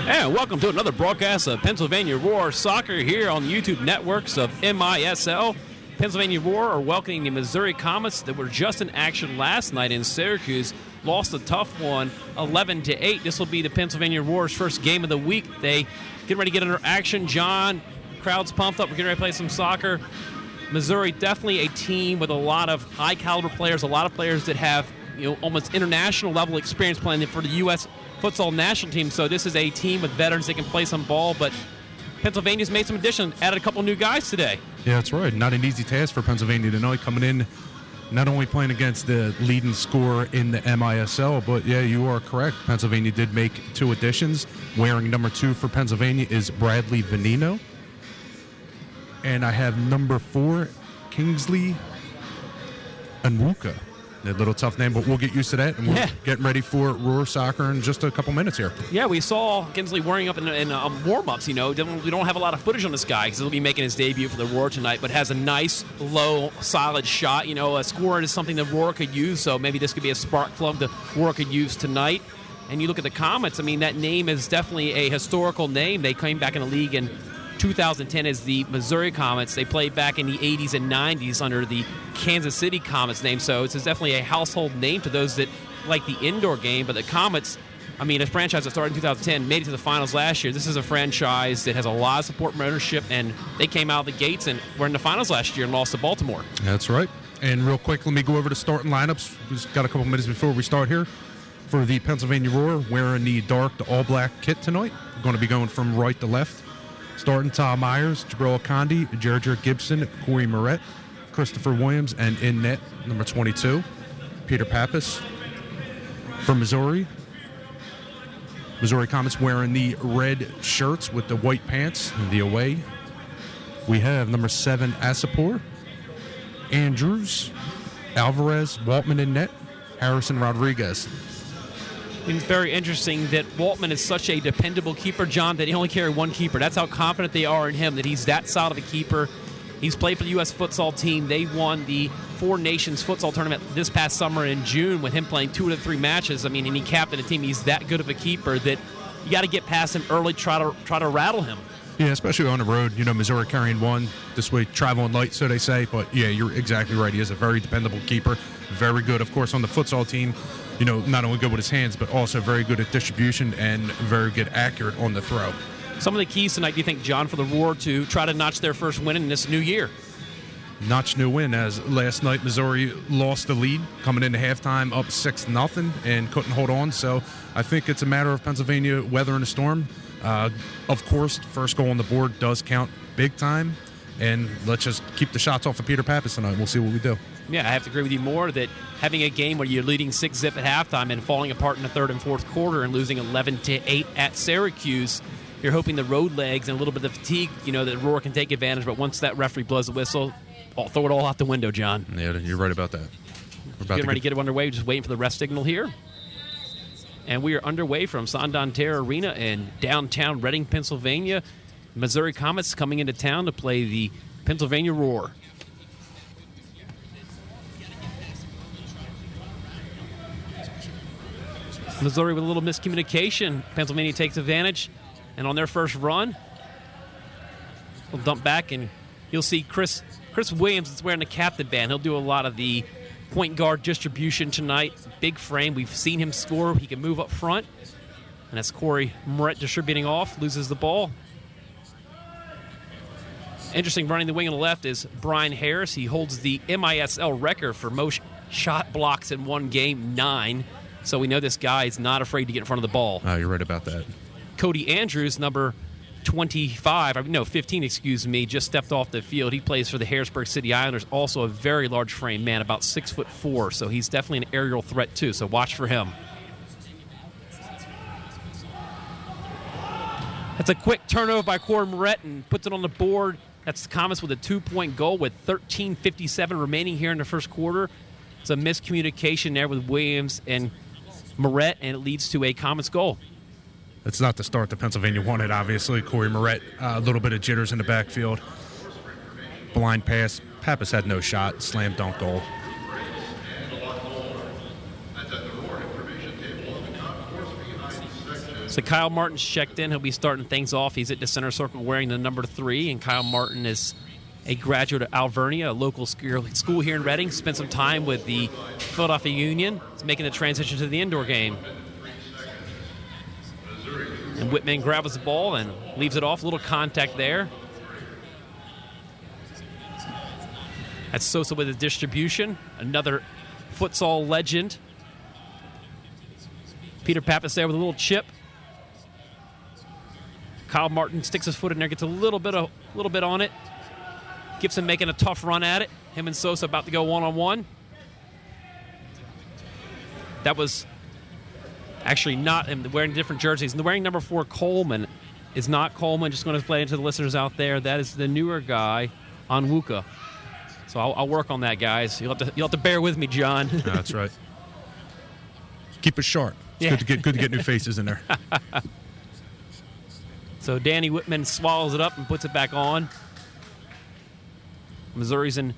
And welcome to another broadcast of Pennsylvania Roar Soccer here on the YouTube networks of MISL. Pennsylvania Roar are welcoming the Missouri Comets that were just in action last night in Syracuse. Lost a tough one, 11-8. This will be the Pennsylvania Roar's first game of the week. They get ready to get under action. John, crowd's pumped up. We're getting ready to play some soccer. Missouri, definitely a team with a lot of high-caliber players, a lot of players that have almost international level experience playing for the U.S. futsal national team. So this is a team with veterans that can play some ball, but Pennsylvania's made some additions, added a couple new guys today. Yeah, that's right. Not an easy task for Pennsylvania tonight, coming in, not only playing against the leading scorer in the MISL, but yeah, you are correct. Pennsylvania did make two additions. Wearing number 2 for Pennsylvania is Bradley Venino. And I have number 4, Kingsley Anwuka. A little tough name, but we'll get used to that. And we're getting ready for Roar Soccer in just a couple minutes here. Yeah, we saw Kingsley warming up in warm-ups. We don't have a lot of footage on this guy because he'll be making his debut for the Roar tonight, but has a nice, low, solid shot. A score is something that Roar could use, so maybe this could be a spark plug that Roar could use tonight. And you look at the Comets, that name is definitely a historical name. They came back in the league in 2010 as the Missouri Comets. They played back in the 80s and 90s under the Kansas City Comets name, so it's definitely a household name to those that like the indoor game. But the Comets, a franchise that started in 2010, made it to the finals last year. This is a franchise that has a lot of support from ownership, and they came out of the gates and were in the finals last year and lost to Baltimore. That's right. And real quick, let me go over the starting lineups. We've got a couple minutes before we start here. For the Pennsylvania Roar, wearing the all-black kit tonight. We're going to be going from right to left. Starting Tom Myers, Jabril Akandi, Jerger Gibson, Corey Moret, Christopher Williams, and in net, number 22, Peter Pappas. For Missouri Comets wearing the red shirts with the white pants in the away. We have number 7, Asapor, Andrews, Alvarez, Waltman in net, Harrison Rodriguez. It's very interesting that Waltman is such a dependable keeper, John, that he only carry one keeper. That's how confident they are in him, that he's that solid of a keeper. He's played for the U.S. futsal team. They won the Four Nations futsal tournament this past summer in June with him playing 2 of the 3 matches. And he captained a team. He's that good of a keeper that you got to get past him early, try to rattle him. Yeah, especially on the road. Missouri carrying one this way, traveling light, so they say. But, yeah, you're exactly right. He is a very dependable keeper. Very good, of course, on the futsal team. Not only good with his hands, but also very good at distribution and very good accurate on the throw. Some of the keys tonight, do you think, John, for the Roar to try to notch their first win in this new year? Notch new win, as last night Missouri lost the lead, coming into halftime up 6-0 and couldn't hold on. So I think it's a matter of Pennsylvania weathering the storm. Of course, first goal on the board does count big time. And let's just keep the shots off of Peter Pappas tonight. We'll see what we do. Yeah, I have to agree with you more that having a game where you're leading 6-0 at halftime and falling apart in the third and fourth quarter and losing 11-8 at Syracuse, you're hoping the road legs and a little bit of fatigue, that Roar can take advantage. But once that referee blows the whistle, I'll throw it all out the window, John. Yeah, you're right about that. We're getting ready to get it underway. Just waiting for the ref signal here. And we are underway from Santander Arena in downtown Reading, Pennsylvania. Missouri Comets coming into town to play the Pennsylvania Roar. Missouri with a little miscommunication. Pennsylvania takes advantage. And on their first run, we'll dump back, and you'll see Chris Williams is wearing the captain band. He'll do a lot of the point guard distribution tonight. Big frame. We've seen him score. He can move up front. And that's Corey Moret distributing off. Loses the ball. Interesting, running the wing on the left is Brian Harris. He holds the MISL record for most shot blocks in one game, 9. So we know this guy is not afraid to get in front of the ball. Oh, you're right about that. Cody Andrews, number 15, just stepped off the field. He plays for the Harrisburg City Islanders, also a very large frame man, about 6'4", so he's definitely an aerial threat too, so watch for him. That's a quick turnover by Corey Moret and puts it on the board. That's the Comets with a 2-point goal with 13:57 remaining here in the first quarter. It's a miscommunication there with Williams and Moret, and it leads to a Comets goal. It's not the start that Pennsylvania wanted, obviously. Corey Moret, a little bit of jitters in the backfield. Blind pass. Pappas had no shot. Slam dunk goal. So Kyle Martin's checked in. He'll be starting things off. He's at the center circle wearing the number 3, and Kyle Martin is a graduate of Alvernia, a local school here in Reading. Spent some time with the Philadelphia Union. He's making the transition to the indoor game. And Whitman grabs the ball and leaves it off. A little contact there. That's Sosa with the distribution. Another futsal legend. Peter Pappas there with a little chip. Kyle Martin sticks his foot in there, gets a little bit on it. Gibson making a tough run at it. Him and Sosa about to go one-on-one. That was actually not him wearing different jerseys. And wearing number 4, Coleman, is not Coleman. Just going to play into the listeners out there. That is the newer guy, Onwuka. So I'll work on that, guys. You'll have to bear with me, John. No, that's right. Keep it sharp. It's good to get new faces in there. So Danny Whitman swallows it up and puts it back on. Missouri's in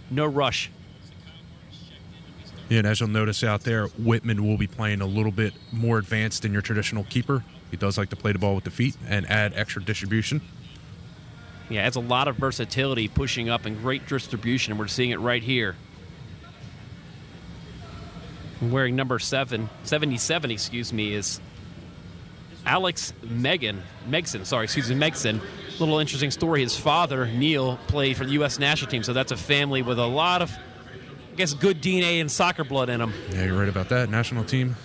no rush. Yeah, and as you'll notice out there, Whitman will be playing a little bit more advanced than your traditional keeper. He does like to play the ball with the feet and add extra distribution. Yeah, adds a lot of versatility, pushing up, and great distribution, and we're seeing it right here. Wearing number 77, is Alex Megson. Little interesting story. His father, Neil, played for the U.S. national team, so that's a family with a lot of, I guess, good DNA and soccer blood in them. Yeah, you're right about that. National team.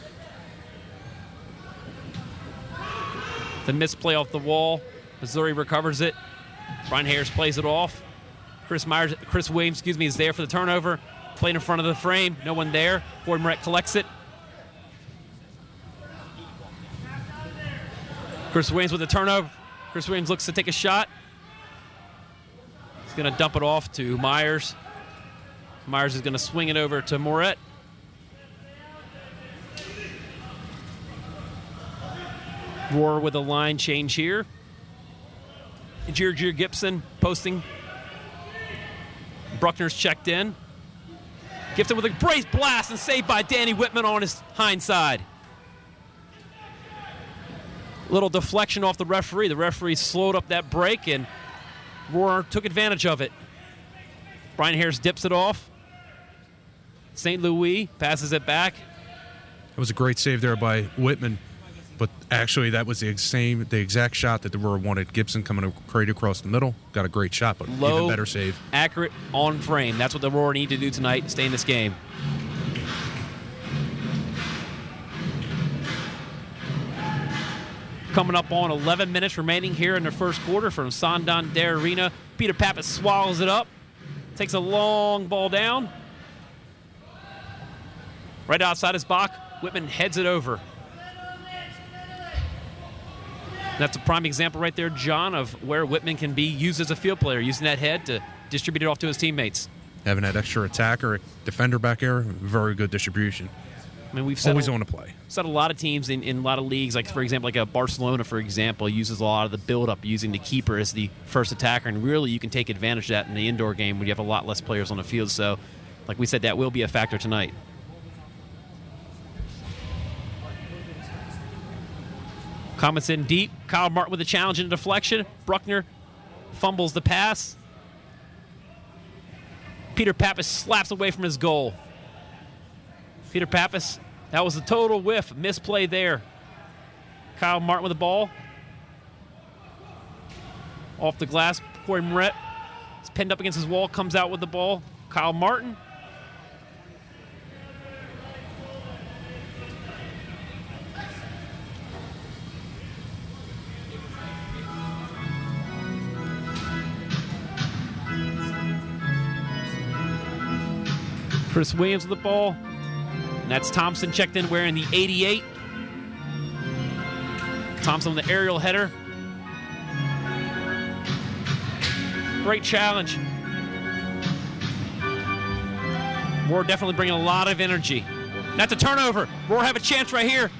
The misplay off the wall. Missouri recovers it. Brian Harris plays it off. Chris Williams, is there for the turnover. Playing in front of the frame. No one there. Corey Moret collects it. Chris Williams with the turnover. Chris Williams looks to take a shot. He's going to dump it off to Myers. Myers is going to swing it over to Moret. Roar with a line change here. Jergier Gibson posting. Bruckner's checked in. Gibson with a brace blast and saved by Danny Whitman on his hind side. Little deflection off the referee. The referee slowed up that break, and Roar took advantage of it. Brian Harris dips it off. St. Louis passes it back. It was a great save there by Whitman, but actually that was the exact shot that the Roar wanted. Gibson coming straight across the middle. Got a great shot, but low, even better save. Accurate, on frame. That's what the Roar need to do tonight to stay in this game. Coming up on 11 minutes remaining here in the first quarter from Santander Arena. Peter Pappas swallows it up. Takes a long ball down. Right outside his box. Whitman heads it over. That's a prime example right there, John, of where Whitman can be used as a field player, using that head to distribute it off to his teammates. Having that extra attacker, defender back there, very good distribution. I mean, we've said always on a play. Said a lot of teams in a lot of leagues, like for example, like a Barcelona, for example, uses a lot of the build-up using the keeper as the first attacker, and really you can take advantage of that in the indoor game when you have a lot less players on the field. So, like we said, that will be a factor tonight. Comets in deep. Kyle Martin with a challenge and a deflection. Bruckner fumbles the pass. Peter Pappas slaps away from his goal. Peter Pappas, that was a total whiff. Misplay there. Kyle Martin with the ball. Off the glass. Corey Moret is pinned up against his wall. Comes out with the ball. Kyle Martin. Chris Williams with the ball. And that's Thompson checked in wearing the 88. Thompson with the aerial header. Great challenge. Roar definitely bringing a lot of energy. That's a turnover. Roar have a chance right here.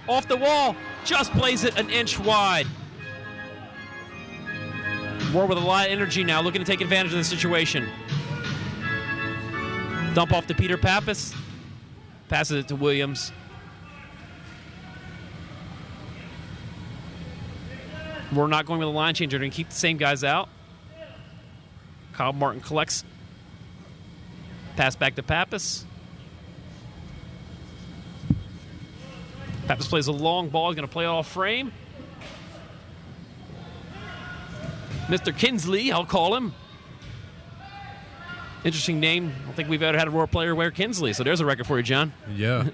Off the wall. Just plays it an inch wide. Roar with a lot of energy now, looking to take advantage of the situation. Dump off to Peter Pappas. Passes it to Williams. We're not going with a line change. They're going to keep the same guys out. Kyle Martin collects. Pass back to Pappas. Pappas plays a long ball. He's going to play off frame. Mr. Kinsley, I'll call him. Interesting name. I don't think we've ever had a Roar player wear Kinsley, so there's a record for you, John. Yeah.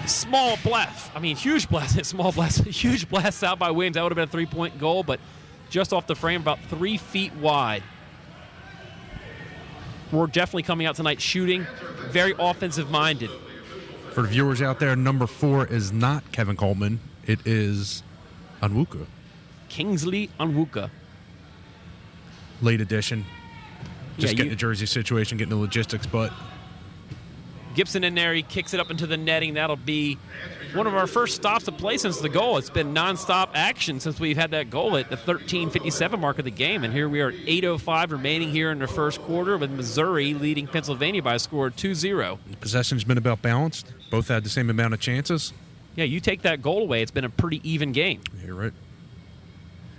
Small blast. I mean, huge blast. Small blast. Huge blast out by Williams. That would have been a 3-point goal, but just off the frame, about 3 feet wide. We're definitely coming out tonight shooting. Very offensive-minded. For the viewers out there, number 4 is not Kevin Coleman. It is Onwuka. Kingsley Onwuka. Late addition. Just Yeah, getting the jersey situation, getting the logistics, but Gibson in there. He kicks it up into the netting. That'll be one of our first stops to play since the goal. It's been nonstop action since we've had that goal at the 13:57 mark of the game. And here we are at 8:05 remaining here in the first quarter with Missouri leading Pennsylvania by a score of 2-0. the possession's been about balanced. Both had the same amount of chances. Yeah, you take that goal away, it's been a pretty even game. You're right.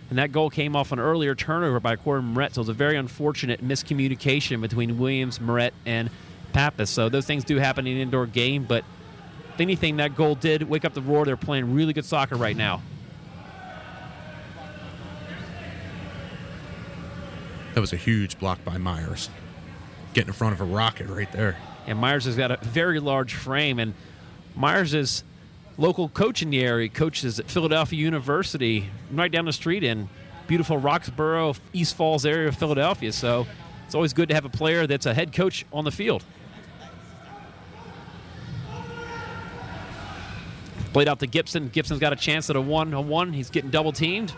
And that goal came off an earlier turnover by Corey Moret, so it was a very unfortunate miscommunication between Williams, Moret, and Pappas. So those things do happen in an indoor game, but if anything, that goal did wake up the Roar. They're playing really good soccer right now. That was a huge block by Myers. Getting in front of a rocket right there. And Myers has got a very large frame, and Myers is local coach in the area. He coaches at Philadelphia University, right down the street in beautiful Roxborough, East Falls area of Philadelphia. So it's always good to have a player that's a head coach on the field. Played out to Gibson. Gibson's got a chance at a 1-on-1. He's getting double teamed.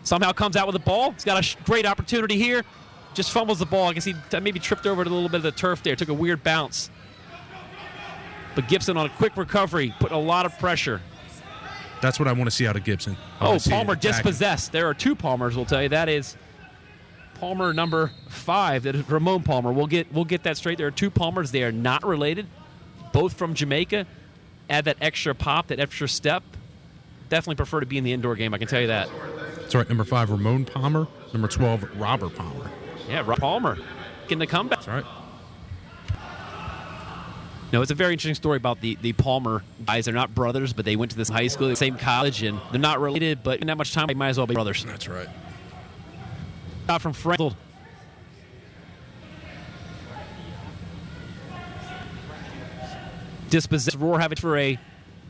Somehow comes out with the ball. He's got a great opportunity here. Just fumbles the ball. I guess he maybe tripped over a little bit of the turf there. Took a weird bounce. But Gibson on a quick recovery, putting a lot of pressure. That's what I want to see out of Gibson. Palmer dispossessed. There are 2 Palmers, we'll tell you. That is Palmer number 5. That is Ramon Palmer. We'll get that straight. There are 2 Palmers. They are not related. Both from Jamaica. Add that extra pop, that extra step. Definitely prefer to be in the indoor game, I can tell you that. That's right. Number 5, Ramon Palmer. Number 12, Robert Palmer. Yeah, Rob Palmer getting the comeback. That's right. No, it's a very interesting story about the Palmer guys. They're not brothers, but they went to this high school, the same college, and they're not related, but in that much time, they might as well be brothers. That's right. Shot from Frankel. Dispossessed. Roar have it for a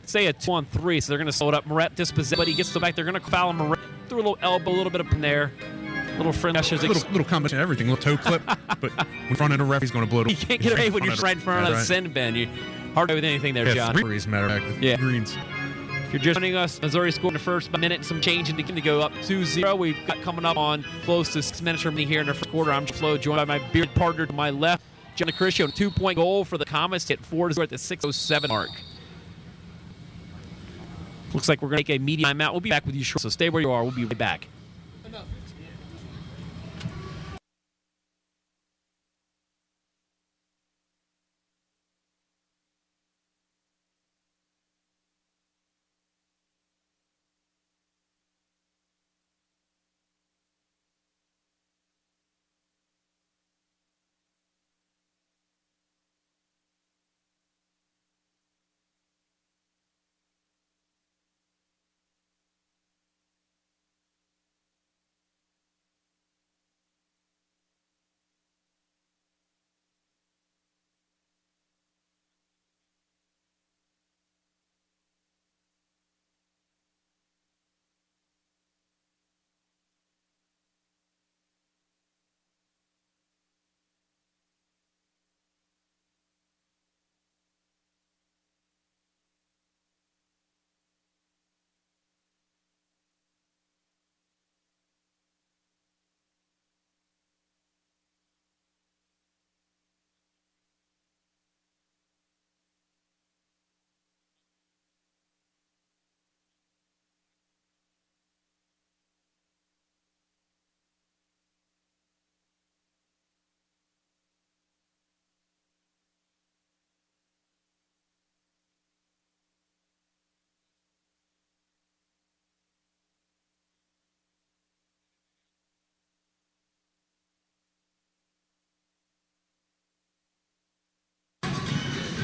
2-on-3, so they're going to slow it up. Moret dispossessed, but he gets the back. They're going to foul him. Moret threw a little elbow, a little bit up in there. Little friend. Little combination of everything. Little toe clip, but in front of the ref, he's going to blow it. You can't get away when you're right in front of the send bin. You're hard to do with anything there, John. 3 matter of fact. Yeah. Greens. If you're just joining us, Missouri scored in the first minute and some change into to go up 2-0. We've got coming up on close to 6 minutes remaining here in the first quarter. I'm Flo, joined by my beard partner to my left, John Criscio. 2-point goal for the Comets, hit 4-0 at the 6:07 mark. Looks like we're going to take a media timeout. We'll be back with you shortly, so stay where you are. We'll be right back.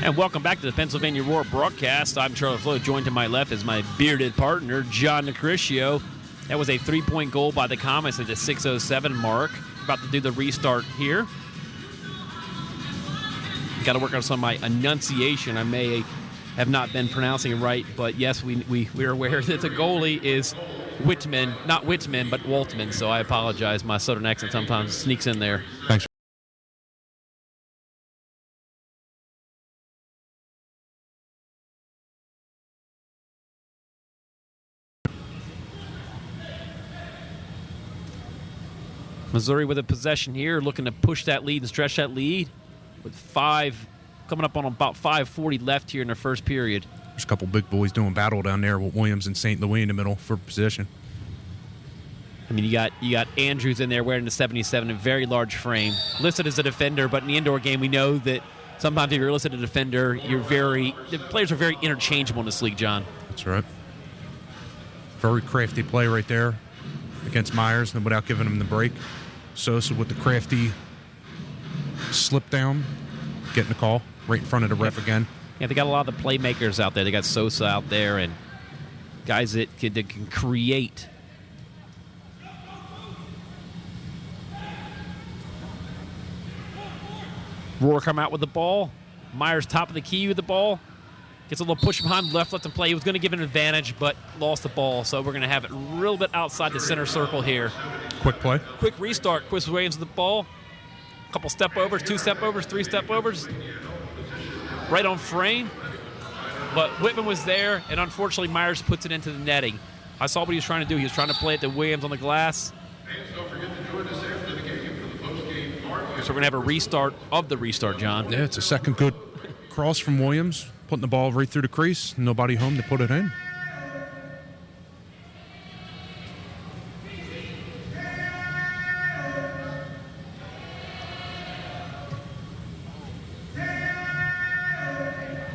And welcome back to the Pennsylvania Roar broadcast. I'm Charlie Flo. Joined to my left is my bearded partner, John Nicricio. That was a three-point goal by the Comets at the 6:07 mark. About to do the restart here. Got to work on some of my enunciation. I may have not been pronouncing it right, but yes, we're aware that the goalie is Whitman, not Whitman, but Waltman. So I apologize. My Southern accent sometimes sneaks in there. Thanks. Missouri with a possession here, looking to push that lead and stretch that lead with coming up on about 5:40 left here in the first period. There's a couple big boys doing battle down there with Williams and St. Louis in the middle for position. I mean, you got Andrews in there wearing the 77, a very large frame, listed as a defender, but in the indoor game we know that sometimes if you're listed as a defender, the players are very interchangeable in this league, John. That's right. Very crafty play right there against Myers, and without giving him the break. Sosa with the crafty slip down, getting the call right in front of the ref again. Yeah, they got a lot of the playmakers out there. They got Sosa out there and guys that can create. Roar come out with the ball. Myers top of the key with the ball. Gets a little push behind left, lets him play. He was going to give an advantage, but lost the ball. So we're going to have it a little bit outside the center circle here. Quick play. Quick restart. Chris Williams with the ball. A couple step overs, 2 step overs, 3 step overs. Right on frame. But Whitman was there, and unfortunately Myers puts it into the netting. I saw what he was trying to do. He was trying to play it to Williams on the glass. So we're going to have a restart of the restart, John. Yeah, it's a second good cross from Williams, putting the ball right through the crease. Nobody home to put it in.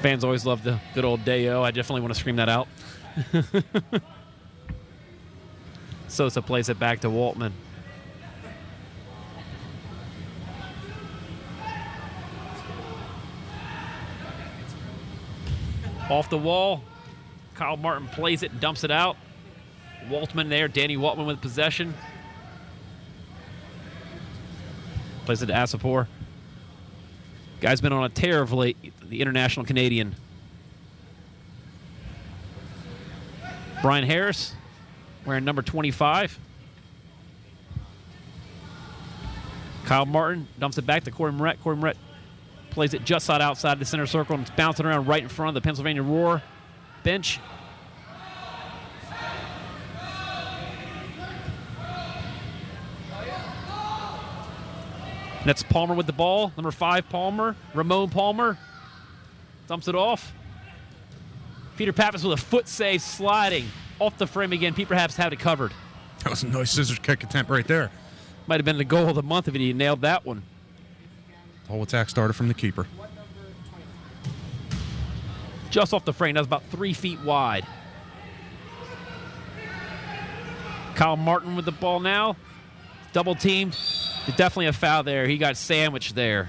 Fans always love the good old Day-O. I definitely want to scream that out. Sosa plays it back to Waltman. Off the wall. Kyle Martin plays it, dumps it out. Waltman there. Danny Waltman with possession. Plays it to Asapor. Guy's been on a tear of late, the international Canadian. Brian Harris wearing number 25. Kyle Martin dumps it back to Corey Moret. Corey Moret plays it just outside the center circle, and it's bouncing around right in front of the Pennsylvania Roar bench. And that's Palmer with the ball. Number 5, Palmer. Ramon Palmer dumps it off. Peter Pappas with a foot save sliding off the frame again. Pete perhaps had it covered. That was a nice scissors kick attempt right there. Might have been the goal of the month if he nailed that one. Whole attack started from the keeper. Just off the frame. That was about 3 feet wide. Kyle Martin with the ball now. Double teamed. Definitely a foul there. He got sandwiched there.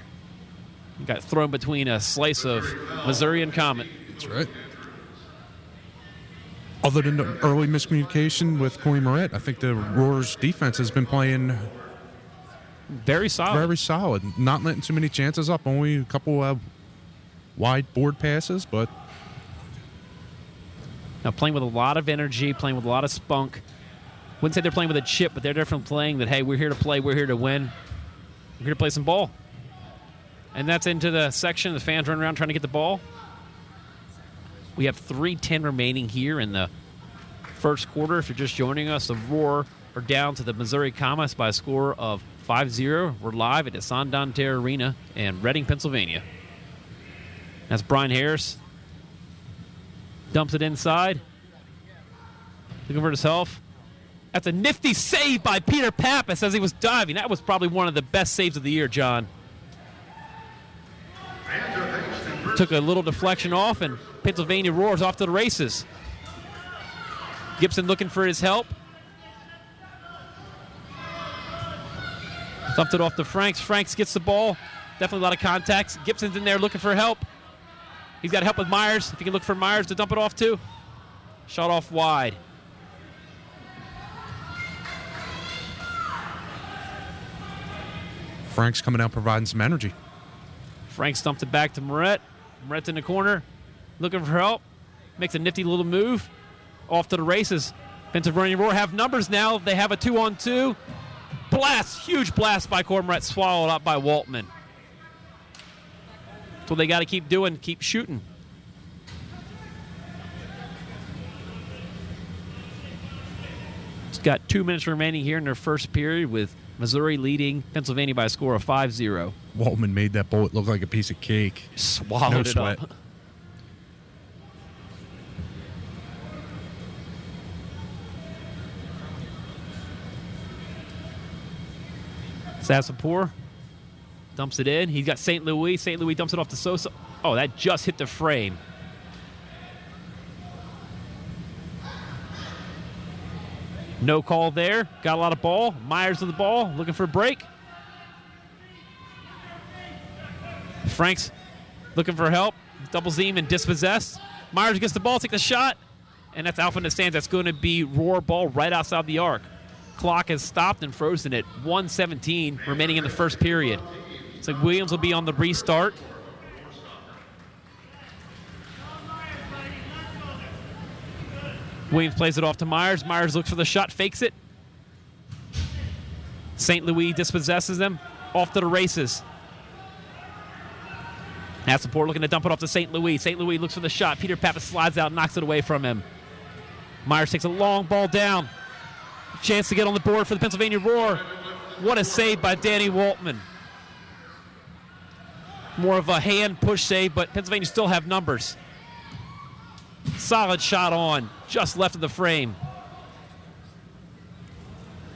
He got thrown between a slice of Missouri and Comet. That's right. Other than the early miscommunication with Corey Moret, I think the Roar's defense has been playing very solid. Very solid. Not letting too many chances up. Only a couple wide board passes, but now playing with a lot of energy, playing with a lot of spunk. Wouldn't say they're playing with a chip, but they're definitely playing that, hey, we're here to play, we're here to win. We're here to play some ball. And that's into the section. The fans run around trying to get the ball. We have 3:10 remaining here in the first quarter. If you're just joining us, the Roar are down to the Missouri Comets by a score of 5-0. We're live at the Santander Arena in Reading, Pennsylvania. That's Brian Harris. Dumps it inside. Looking for himself. That's a nifty save by Peter Pappas as he was diving. That was probably one of the best saves of the year, John. Took a little deflection off, and Pennsylvania Roars off to the races. Gibson looking for his help. Dumped it off to Franks. Franks gets the ball. Definitely a lot of contacts. Gibson's in there looking for help. He's got help with Myers. If you can look for Myers to dump it off to. Shot off wide. Frank's coming out providing some energy. Frank stumped it back to Moret. Moret's in the corner, looking for help. Makes a nifty little move. Off to the races. Pennsylvania Roar have numbers now. They have a 2-on-2. Blast, huge blast by Cord Moret, swallowed up by Waltman. That's what they got to keep doing, keep shooting. It's got 2 minutes remaining here in their first period with Missouri leading Pennsylvania by a score of 5-0. Waltman made that bullet look like a piece of cake. Swallowed No it sweat. up. Sassapour dumps it in. He's got St. Louis. St. Louis dumps it off to Sosa. Oh, that just hit the frame. No call there. Got a lot of ball. Myers with the ball, looking for a break. Frank's looking for help. Double Zeem and dispossessed. Myers gets the ball, takes the shot, and that's out from the stands. That's going to be Roar ball right outside the arc. Clock has stopped and frozen at 1:17 remaining in the first period. So Williams will be on the restart. Williams plays it off to Myers. Myers looks for the shot, fakes it. St. Louis dispossesses them. Off to the races. Sassapour looking to dump it off to St. Louis. St. Louis looks for the shot. Peter Pappas slides out, knocks it away from him. Myers takes a long ball down. Chance to get on the board for the Pennsylvania Roar. What a save by Danny Waltman. More of a hand push save, but Pennsylvania still have numbers. Solid shot on, just left of the frame.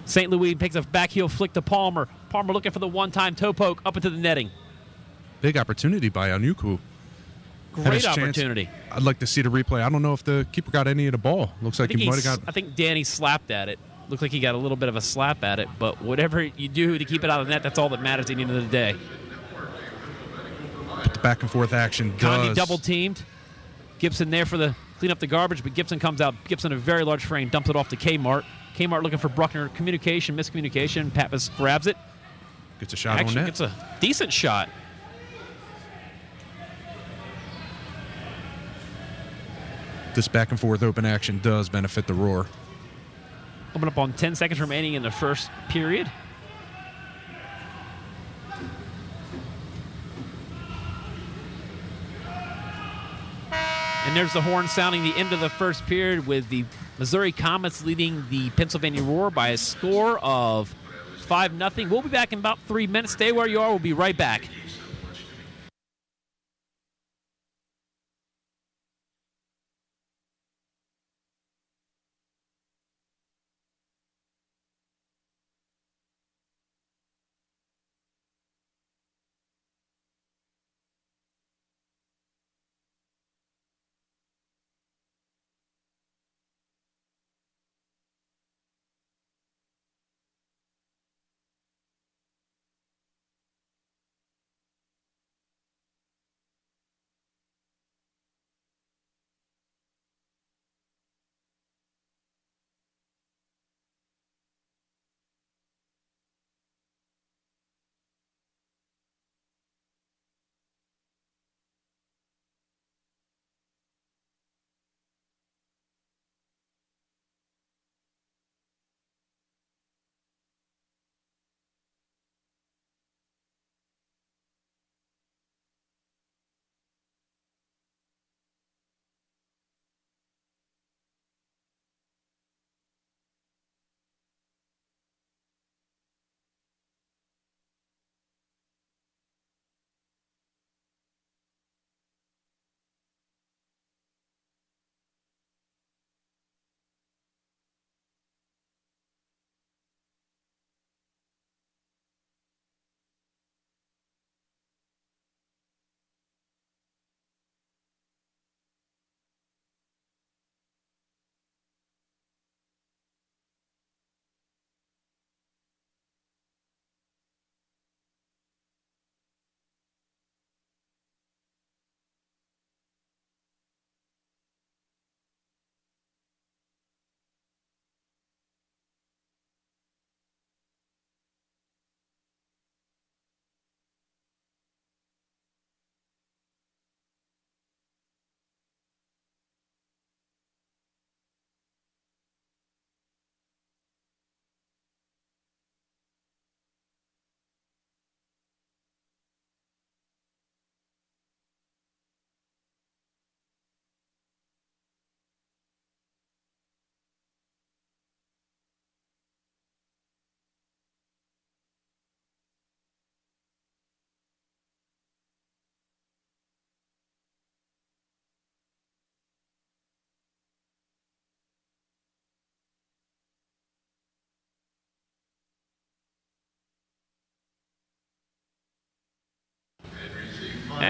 St. Louis takes a back heel flick to Palmer. Palmer looking for the one-time toe poke up into the netting. Big opportunity by Anuku. Great opportunity. I'd like to see the replay. I don't know if the keeper got any of the ball. Looks like he might have got. I think Danny slapped at it. Looked like he got a little bit of a slap at it, but whatever you do to keep it out of the net, that's all that matters at the end of the day. But the back and forth action Condi does. double teamed. Gibson there for the clean up the garbage, but Gibson comes out. Gibson a very large frame, dumps it off to Kmart. Kmart looking for Bruckner. Miscommunication. Pappas grabs it. Gets a shot Actually on net. gets a decent shot. This back and forth open action does benefit the Roar. Coming up on 10 seconds remaining in the first period. And there's the horn sounding the end of the first period with the Missouri Comets leading the Pennsylvania Roar by a score of 5-0. We'll be back in about 3 minutes. Stay where you are. We'll be right back.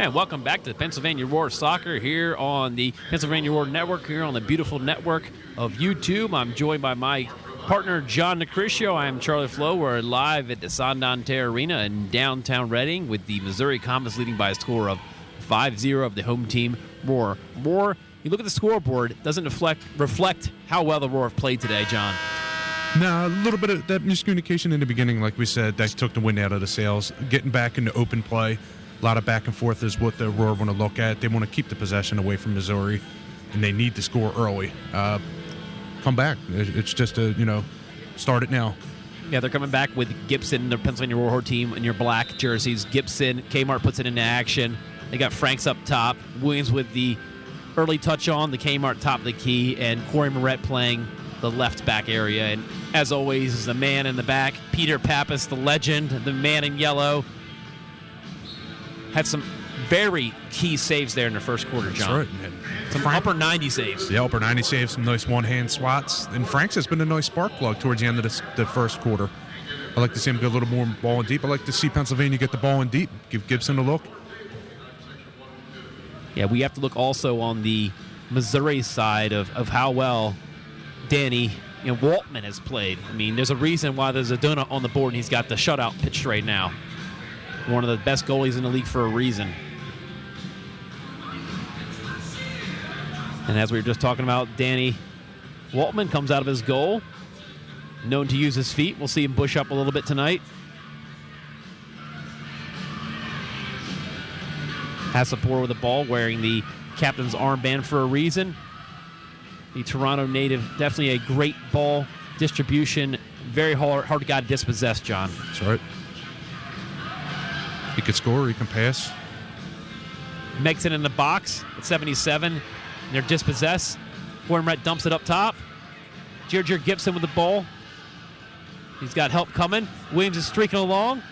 And welcome back to Pennsylvania Roar Soccer here on the Pennsylvania Roar Network, here on the beautiful network of YouTube. I'm joined by my partner, John Nicricio. I am Charlie Flo. We're live at the Santander Arena in downtown Reading with the Missouri Comets leading by a score of 5-0 of the home team, Roar. Roar, you look at the scoreboard, it doesn't reflect how well the Roar have played today, John. No, a little bit of that miscommunication in the beginning, like we said, that took the wind out of the sails. Getting back into open play. A lot of back and forth is what the Roar want to look at. They want to keep the possession away from Missouri, and they need to score early. Come back. It's just start it now. Yeah, they're coming back with Gibson, the Pennsylvania Roar team, in your black jerseys. Gibson, Kmart puts it into action. They got Franks up top. Williams with the early touch on the Kmart top of the key, and Corey Moret playing the left back area. And as always, is the man in the back, Peter Pappas, the legend, the man in yellow. Had some very key saves there in the first quarter, John. That's right, man. Some upper 90 saves. The upper 90 saves, some nice one-hand swats. And Franks has been a nice spark plug towards the end of the first quarter. I like to see him get a little more ball in deep. I like to see Pennsylvania get the ball in deep, give Gibson a look. Yeah, we have to look also on the Missouri side of how well Danny Waltman has played. I mean, there's a reason why there's a donut on the board, and he's got the shutout pitched right now. One of the best goalies in the league for a reason. And as we were just talking about, Danny Waltman comes out of his goal, known to use his feet. We'll see him push up a little bit tonight. Hasapor with the ball, wearing the captain's armband for a reason. The Toronto native, definitely a great ball distribution. Very hard to dispossess, John. That's right. He can score, he can pass. Makes it in the box at 77. They're dispossessed. Format dumps it up top. Jer Gibson with the ball. He's got help coming. Williams is streaking along.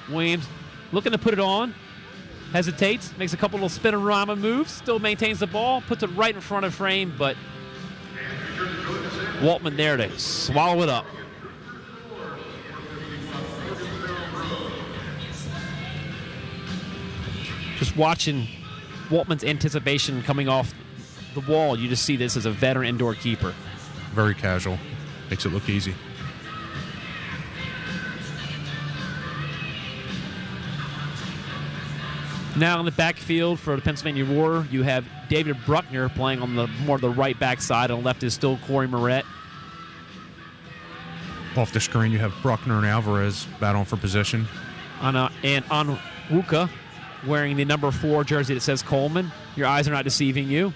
Williams looking to put it on. Hesitates. Makes a couple little spinorama moves. Still maintains the ball. Puts it right in front of frame, but Waltman there to swallow it up. Just watching Waltman's anticipation coming off the wall, you just see this as a veteran indoor keeper. Very casual. Makes it look easy. Now in the backfield for the Pennsylvania Roar, you have David Bruckner playing on the more the right back side. On the left is still Corey Moret. Off the screen, you have Bruckner and Alvarez battling for position. And Onwuka wearing the number 4 jersey that says Coleman. Your eyes are not deceiving you.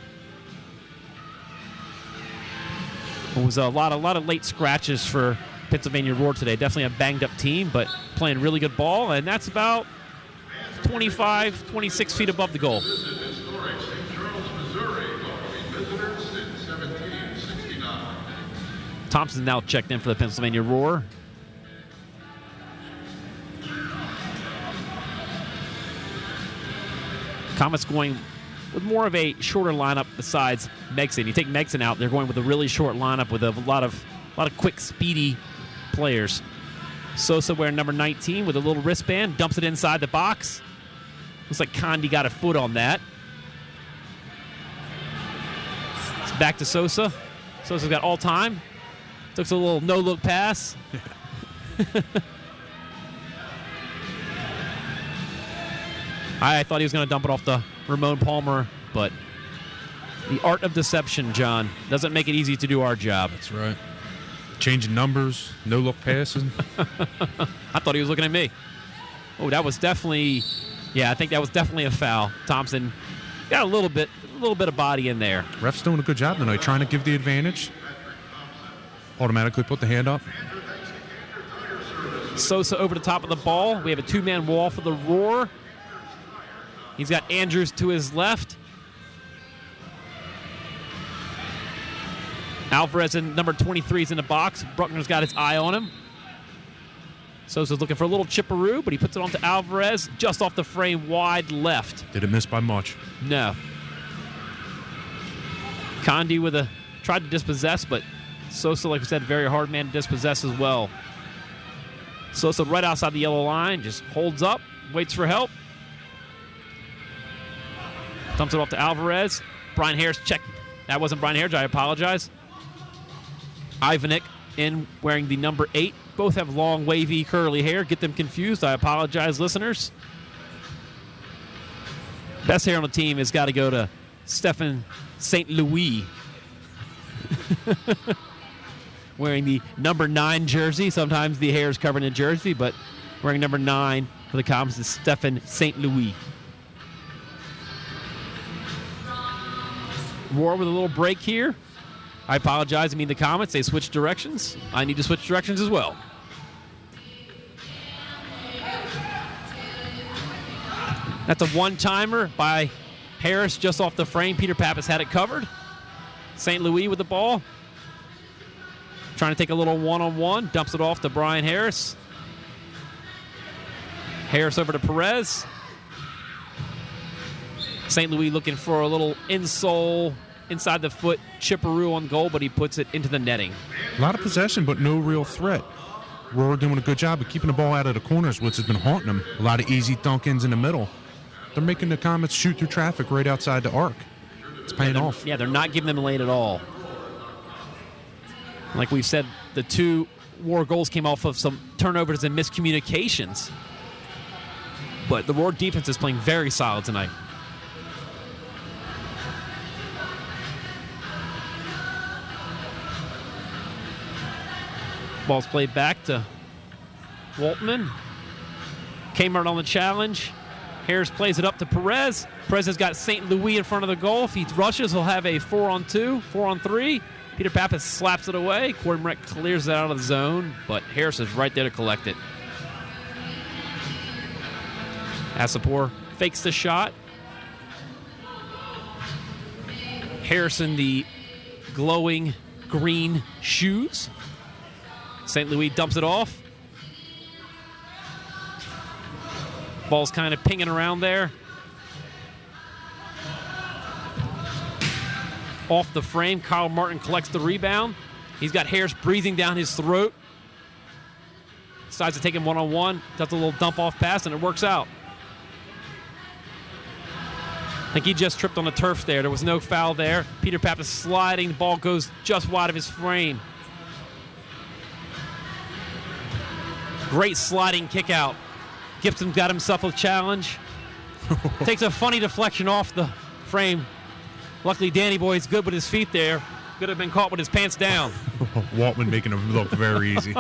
It was a lot of late scratches for Pennsylvania Roar today. Definitely a banged-up team, but playing really good ball, and that's about 25, 26 feet above the goal. Thompson now checked in for the Pennsylvania Roar. Comets going with more of a shorter lineup besides Megson. You take Megson out, they're going with a really short lineup with a lot of quick, speedy players. Sosa wearing number 19 with a little wristband, dumps it inside the box. Looks like Condi got a foot on that. It's back to Sosa. Sosa's got all time. Took a little no-look pass. I thought he was going to dump it off the Ramon Palmer, but the art of deception, John, doesn't make it easy to do our job. That's right. Changing numbers, no-look passes. I thought he was looking at me. Oh, that was definitely, I think that was definitely a foul. Thompson got a little bit of body in there. Ref's doing a good job tonight, trying to give the advantage. Automatically put the hand up. Sosa over the top of the ball. We have a two-man wall for the Roar. He's got Andrews to his left. Alvarez in number 23 is in the box. Bruckner's got his eye on him. Sosa's looking for a little chipperoo, but he puts it onto Alvarez just off the frame wide left. Didn't miss by much. No. Condi tried to dispossess, but Sosa, like we said, very hard man to dispossess as well. Sosa right outside the yellow line, just holds up, waits for help. Dumps it off to Alvarez. Brian Harris, check. That wasn't Brian Harris. I apologize. Ivanek in wearing the number 8. Both have long, wavy, curly hair. Get them confused. I apologize, listeners. Best hair on the team has got to go to Stephen St. Louis. Wearing the number 9 jersey. Sometimes the hair is covered in a jersey, but wearing number 9 for the Comets is Stephen St. Louis. Roar with a little break here. I apologize. I mean the Comets. They switched directions. I need to switch directions as well. That's a one-timer by Harris just off the frame. Peter Pappas had it covered. St. Louis with the ball. Trying to take a little one-on-one. Dumps it off to Brian Harris. Harris over to Perez. St. Louis looking for a little insole, inside the foot chipperoo on goal, but he puts it into the netting. A lot of possession, but no real threat. Roar doing a good job of keeping the ball out of the corners, which has been haunting them. A lot of easy dunk-ins in the middle. They're making the Comets shoot through traffic right outside the arc. It's paying off. Yeah, they're not giving them a lane at all. Like we've said, the 2 Roar goals came off of some turnovers and miscommunications. But the Roar defense is playing very solid tonight. Ball's played back to Waltman. Kmart on the challenge. Harris plays it up to Perez. Perez has got St. Louis in front of the goal. If he rushes, he'll have a 4-on-2, 4-on-3. Peter Pappas slaps it away. Corey Moret clears it out of the zone, but Harris is right there to collect it. Asapor fakes the shot. Harrison, the glowing green shoes. St. Louis dumps it off. Ball's kind of pinging around there. Off the frame, Kyle Martin collects the rebound. He's got Harris breathing down his throat. Decides to take him one-on-one. Does a little dump-off pass, and it works out. I think he just tripped on the turf there. There was no foul there. Peter Pappas sliding. The ball goes just wide of his frame. Great sliding kick out. Gibson got himself a challenge. Takes a funny deflection off the frame. Luckily, Danny Boy's good with his feet there. Could have been caught with his pants down. Waltman making him look very easy.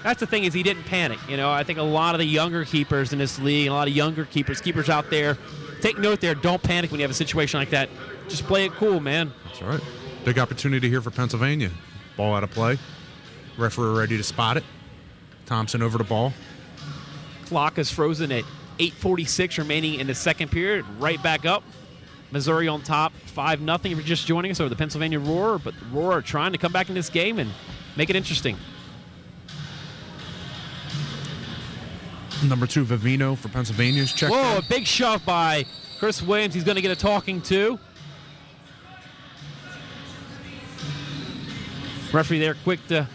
That's the thing, is he didn't panic. You know, I think a lot of the younger keepers in this league, a lot of younger keepers out there, take note there. Don't panic when you have a situation like that. Just play it cool, man. That's right. Big opportunity here for Pennsylvania. Ball out of play. Referee ready to spot it. Thompson over the ball. Clock is frozen at 8:46 remaining in the second period. Right back up. Missouri on top, 5-0 if you're just joining us over the Pennsylvania Roar. But the Roar are trying to come back in this game and make it interesting. Number 2, Vivino for Pennsylvania's check. Whoa, a big shove by Chris Williams. He's going to get a talking to. Referee there quick to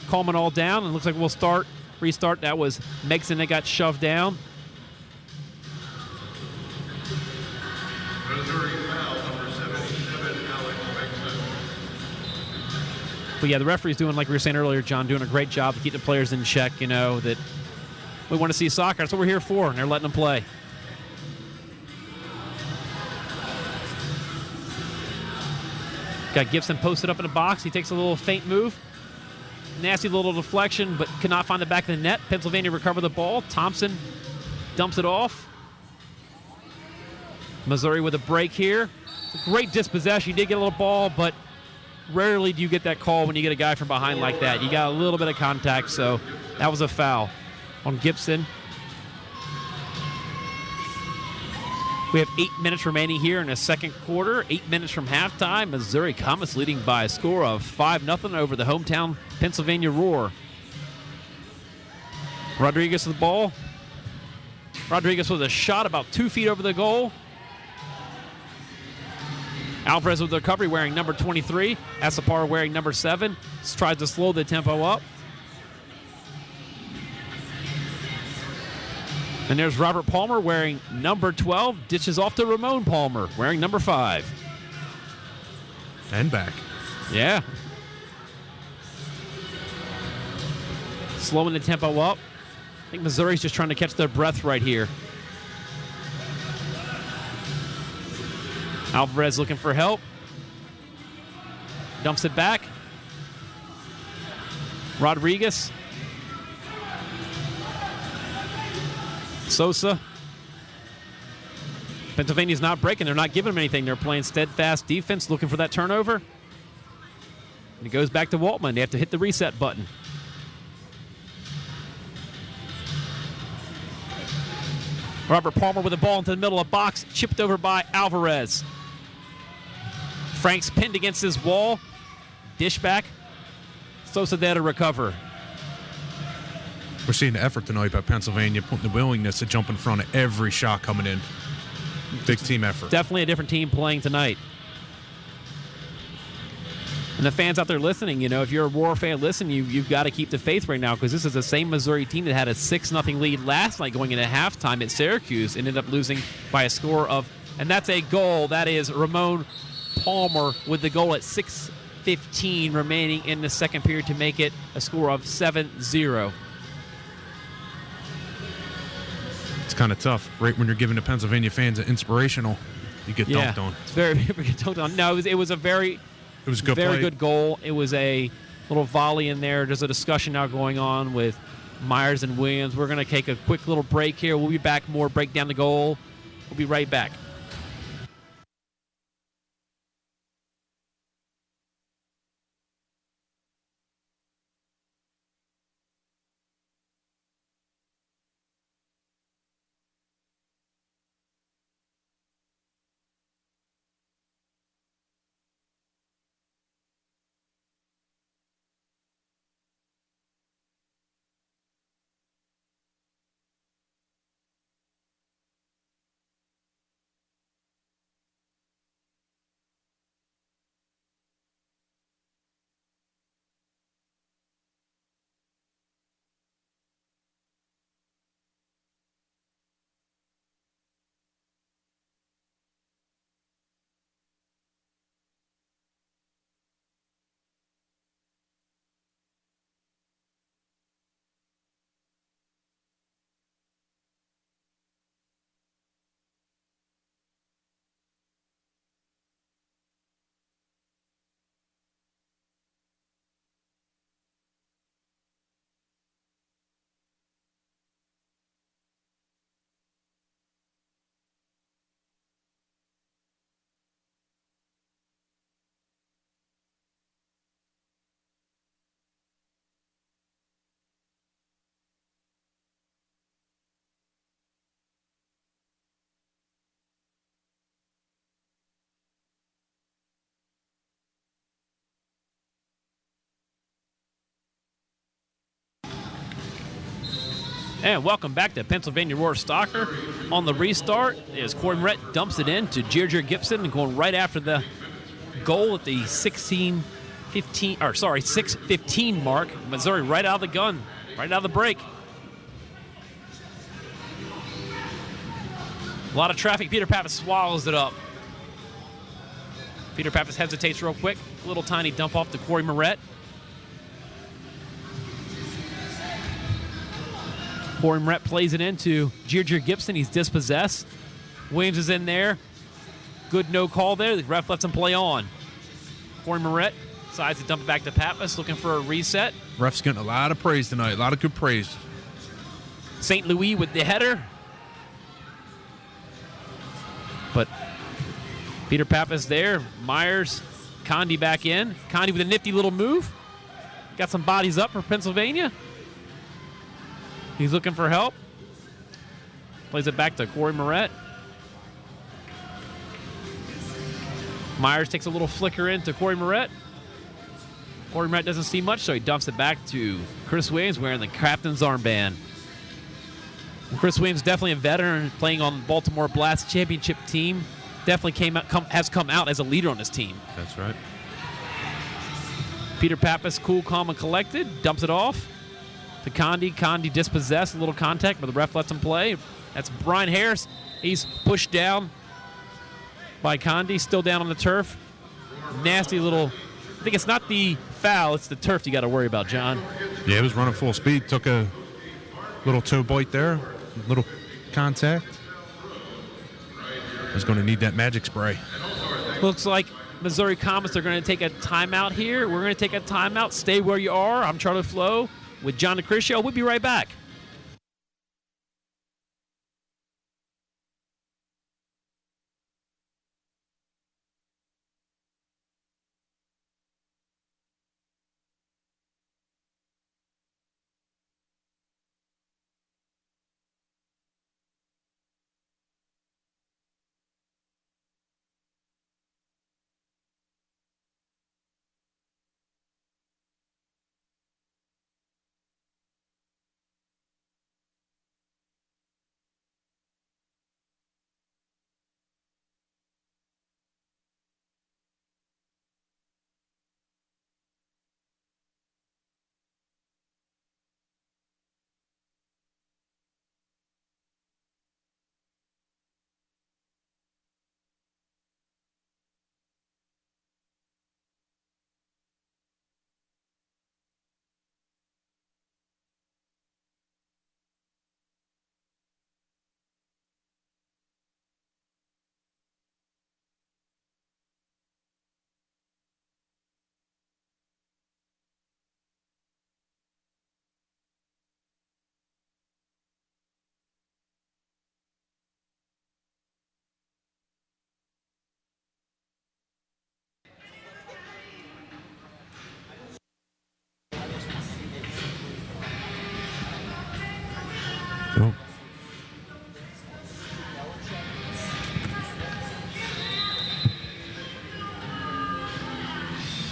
calm it all down. And looks like we'll restart. That was Megson that got shoved down. But yeah, the referee's doing, like we were saying earlier, John, doing a great job to keep the players in check. You know, that we want to see soccer. That's what we're here for, and they're letting them play. Got Gibson posted up in the box. He takes a little feint move. Nasty little deflection, but could not find the back of the net. Pennsylvania recover the ball. Thompson dumps it off. Missouri with a break here. It's a great dispossession. He did get a little ball, but rarely do you get that call when you get a guy from behind like that. You got a little bit of contact, so that was a foul on Gibson. We have 8 minutes remaining here in the second quarter. 8 minutes from halftime. Missouri Comets leading by a score of 5-0 over the hometown Pennsylvania Roar. Rodriguez with the ball. Rodriguez with a shot about 2 feet over the goal. Alvarez with the recovery wearing number 23. Asapar wearing number 7. Tries to slow the tempo up. And there's Robert Palmer wearing number 12, ditches off to Ramon Palmer wearing number 5. And back. Yeah. Slowing the tempo up. I think Missouri's just trying to catch their breath right here. Alvarez looking for help. Dumps it back. Rodriguez. Sosa. Pennsylvania's not breaking. They're not giving them anything. They're playing steadfast defense, looking for that turnover. And it goes back to Waltman. They have to hit the reset button. Robert Palmer with the ball into the middle of the box, chipped over by Alvarez. Frank's pinned against his wall. Dish back. Sosa there to recover. We're seeing the effort tonight by Pennsylvania, putting the willingness to jump in front of every shot coming in. Big team effort. Definitely a different team playing tonight. And the fans out there listening, you know, if you're a Roar fan, listen, you've got to keep the faith right now, because this is the same Missouri team that had a 6-0 lead last night going into halftime at Syracuse and ended up losing by a score of, and that's a goal. That is Ramon Palmer with the goal at 6:15 remaining in the second period to make it a score of 7-0. It's kind of tough, right when you're giving the Pennsylvania fans an inspirational, you get dunked on. It's very dunked on. No, it was a very good very play. good goal. It was a little volley in there. There's a discussion now going on with Myers and Williams. We're going to take a quick little break here. We'll be back more, break down the goal. We'll be right back. And welcome back to Pennsylvania Roar Stalker. On the restart, as Corey Moret dumps it in to Jerger Gibson, and going right after the goal at the 6:15 mark. Missouri right out of the gun, right out of the break. A lot of traffic. Peter Pappas swallows it up. Peter Pappas hesitates real quick. Little tiny dump off to Corey Moret. Corey Moret plays it into Jerger Gibson. He's dispossessed. Williams is in there. Good no call there. The ref lets him play on. Corey Moret decides to dump it back to Pappas, looking for a reset. Ref's getting a lot of praise tonight, a lot of good praise. St. Louis with the header. But Peter Pappas there. Myers, Condi back in. Condi with a nifty little move. Got some bodies up for Pennsylvania. He's looking for help. Plays it back to Corey Moret. Myers takes a little flicker into Corey Moret. Corey Moret doesn't see much, so he dumps it back to Chris Williams wearing the captain's armband. And Chris Williams, definitely a veteran, playing on the Baltimore Blast championship team. Definitely has come out as a leader on this team. That's right. Peter Pappas, cool, calm, and collected, dumps it off to Condi. Condi dispossessed, a little contact, but the ref lets him play. That's Brian Harris. He's pushed down by Condi, still down on the turf. Nasty little, I think it's not the foul, it's the turf you got to worry about, John. Yeah, he was running full speed. Took a little toe bite there, little contact. Was going to need that magic spray. Looks like Missouri Comets are going to take a timeout here. We're going to take a timeout. Stay where you are. I'm Charlie Flo with John DeCriscio. We'll be right back. Oh.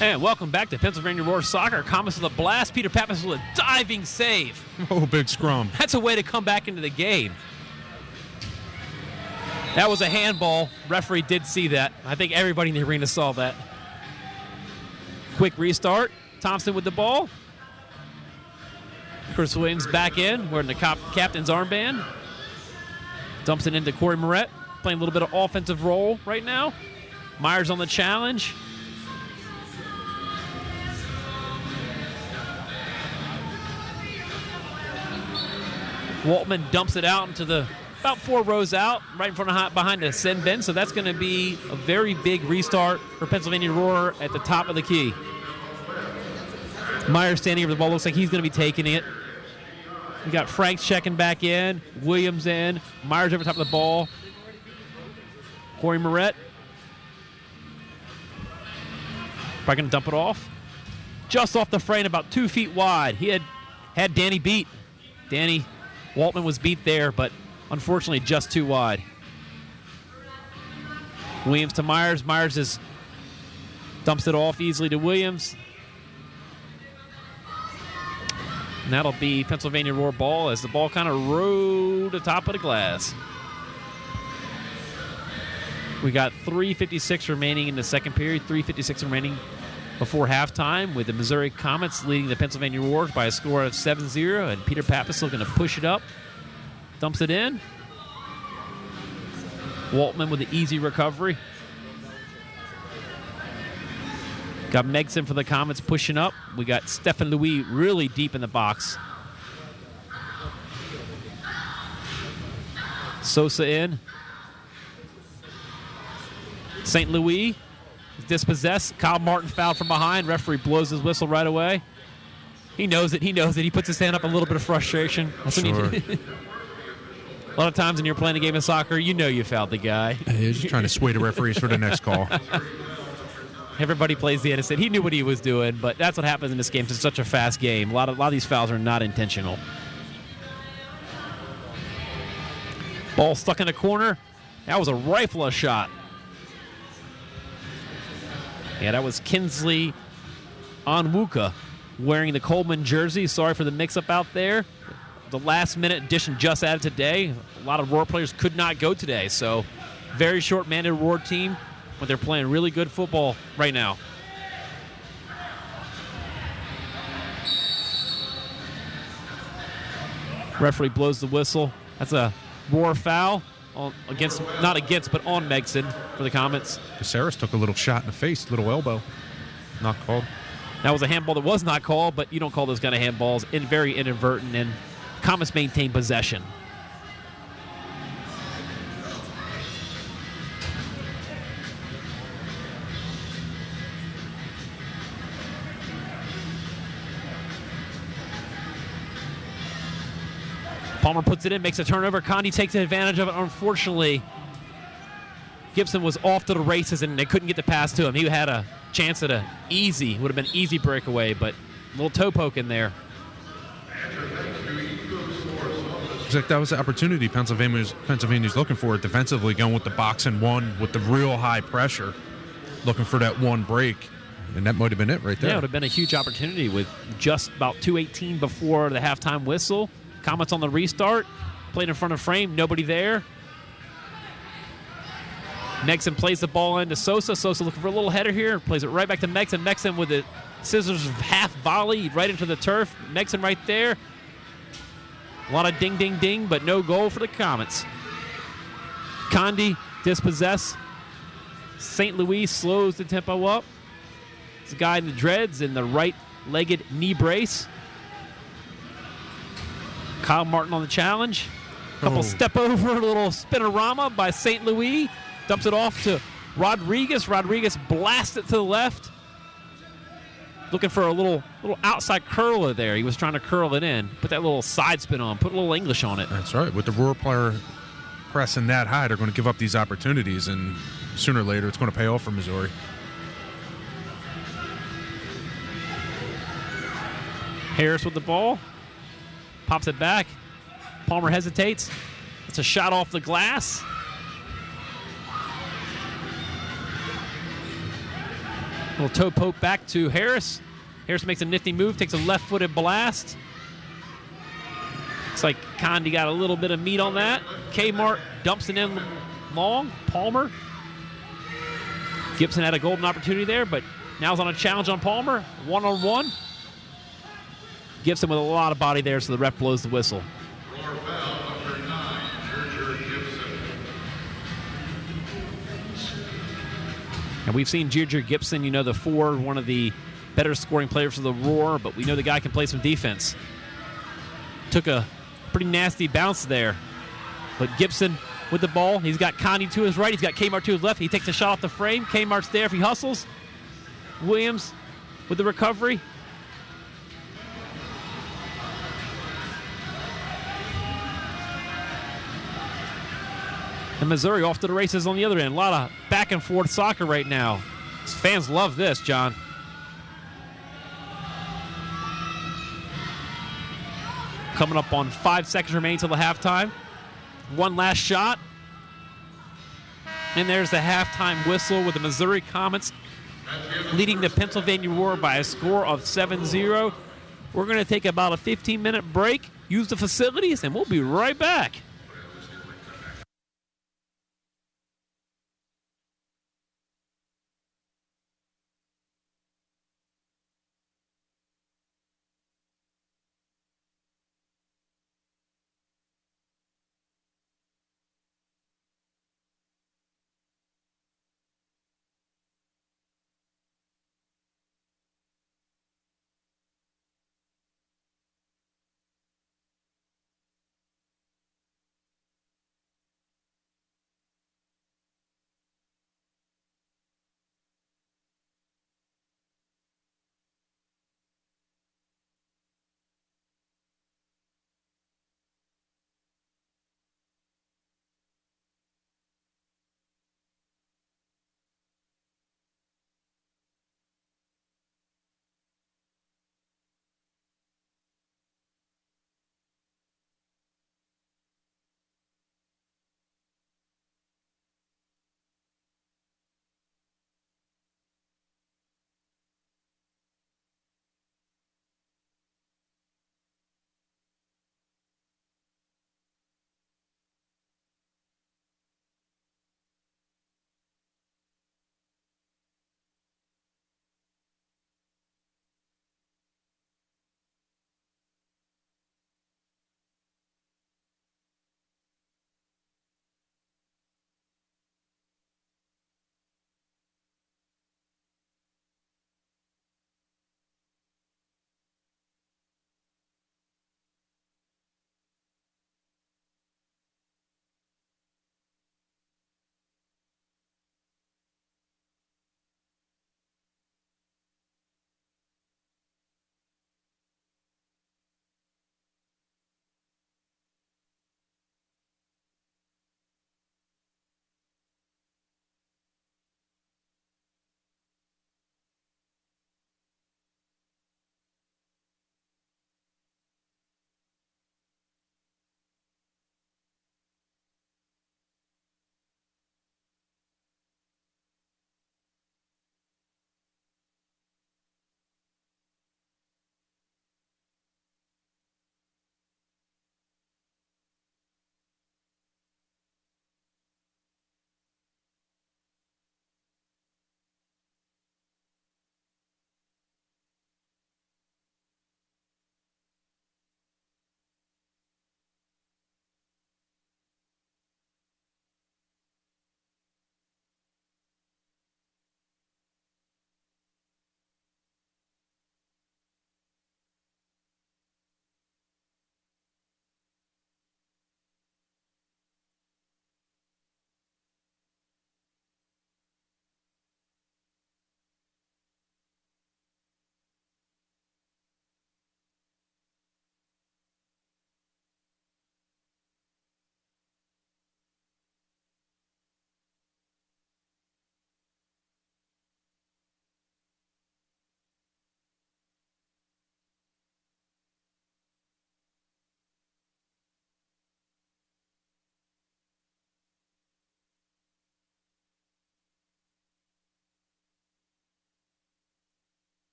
And welcome back to Pennsylvania Roar Soccer. Comets with a blast. Peter Pappas with a diving save. Oh, big scrum. That's a way to come back into the game. That was a handball. Referee did see that. I think everybody in the arena saw that. Quick restart. Thompson with the ball. Chris Williams back in, wearing the captain's armband. Dumps it into Corey Moret, playing a little bit of offensive role right now. Myers on the challenge. Waltman dumps it out into the about 4 rows out, right in front of behind the send bin. So that's going to be a very big restart for Pennsylvania Roar at the top of the key. Myers standing over the ball, looks like he's going to be taking it. We got Franks checking back in, Williams in, Myers over top of the ball. Corey Moret. Probably going to dump it off. Just off the frame, about 2 feet wide. He had Danny beat. Danny Waltman was beat there, but unfortunately just too wide. Williams to Myers. Myers dumps it off easily to Williams. And that'll be Pennsylvania Roar ball as the ball kind of rode the top of the glass. We got 3:56 remaining in the second period, 3:56 remaining before halftime, with the Missouri Comets leading the Pennsylvania Roar by a score of 7-0, and Peter Pappas looking to push it up. Dumps it in. Waltman with the easy recovery. Got Megson for the Comets pushing up. We got Stephen Louis really deep in the box. Sosa in. St. Louis is dispossessed. Kyle Martin fouled from behind. Referee blows his whistle right away. He knows it. He knows it. He puts his hand up, a little bit of frustration. That's Sure. what he A lot of times when you're playing a game of soccer, you know you fouled the guy. He was just trying to sway the referees for the next call. Everybody plays the innocent. He knew what he was doing, but that's what happens in this game. It's such a fast game. A lot of these fouls are not intentional. Ball stuck in the corner. That was a rifle shot. Yeah, that was Kinsley Onwuka wearing the Coleman jersey. Sorry for the mix-up out there. The last-minute addition just added today. A lot of Roar players could not go today, so very short-manded Roar team, but they're playing really good football right now. Referee blows the whistle. That's a Roar foul against, not against, but on Megson for the Comets. Caceres took a little shot in the face, little elbow. Not called. That was a handball that was not called, but you don't call those kind of handballs. Very inadvertent, and Comets maintain possession. Palmer puts it in, makes a turnover. Condi takes advantage of it. Unfortunately, Gibson was off to the races, and they couldn't get the pass to him. He had a chance at would have been easy breakaway, but a little toe poke in there. It's like that was the opportunity Pennsylvania's looking for defensively, going with the box and one with the real high pressure, looking for that one break. And that might have been it right there. Yeah, it would have been a huge opportunity with just about 2:18 before the halftime whistle. Comets on the restart. Played in front of frame. Nobody there. Megson plays the ball into Sosa. Sosa looking for a little header here. Plays it right back to Megson. Megson with the scissors half volley right into the turf. Megson right there. A lot of ding, ding, ding, but no goal for the Comets. Condi dispossessed. St. Louis slows the tempo up. It's a guy in the dreads in the right-legged knee brace. Kyle Martin on the challenge. Couple step over, a little spinorama by St. Louis. Dumps it off to Rodriguez. Rodriguez blasts it to the left. Looking for a little outside curler there. He was trying to curl it in. Put that little side spin on. Put a little English on it. That's right. With the Roar player pressing that high, they're going to give up these opportunities, and sooner or later it's going to pay off for Missouri. Harris with the ball. Pops it back. Palmer hesitates. It's a shot off the glass. Little toe poke back to Harris. Harris makes a nifty move, takes a left-footed blast. Looks like Condi got a little bit of meat on that. Kmart dumps it in long. Palmer. Gibson had a golden opportunity there, but now's on a challenge on Palmer. One-on-one. Gibson with a lot of body there, so the ref blows the whistle. Roar foul, number 9, Gerger Gibson. And we've seen Gerger Gibson, the forward, one of the better scoring players for the Roar, but we know the guy can play some defense. Took a pretty nasty bounce there. But Gibson with the ball. He's got Condi to his right. He's got Kmart to his left. He takes a shot off the frame. Kmart's there if he hustles. Williams with the recovery. And Missouri off to the races on the other end. A lot of back and forth soccer right now. Fans love this, John. Coming up on 5 seconds remaining till the halftime. One last shot. And there's the halftime whistle with the Missouri Comets leading the Pennsylvania Roar by a score of 7-0. We're going to take about a 15-minute break, use the facilities, and we'll be right back.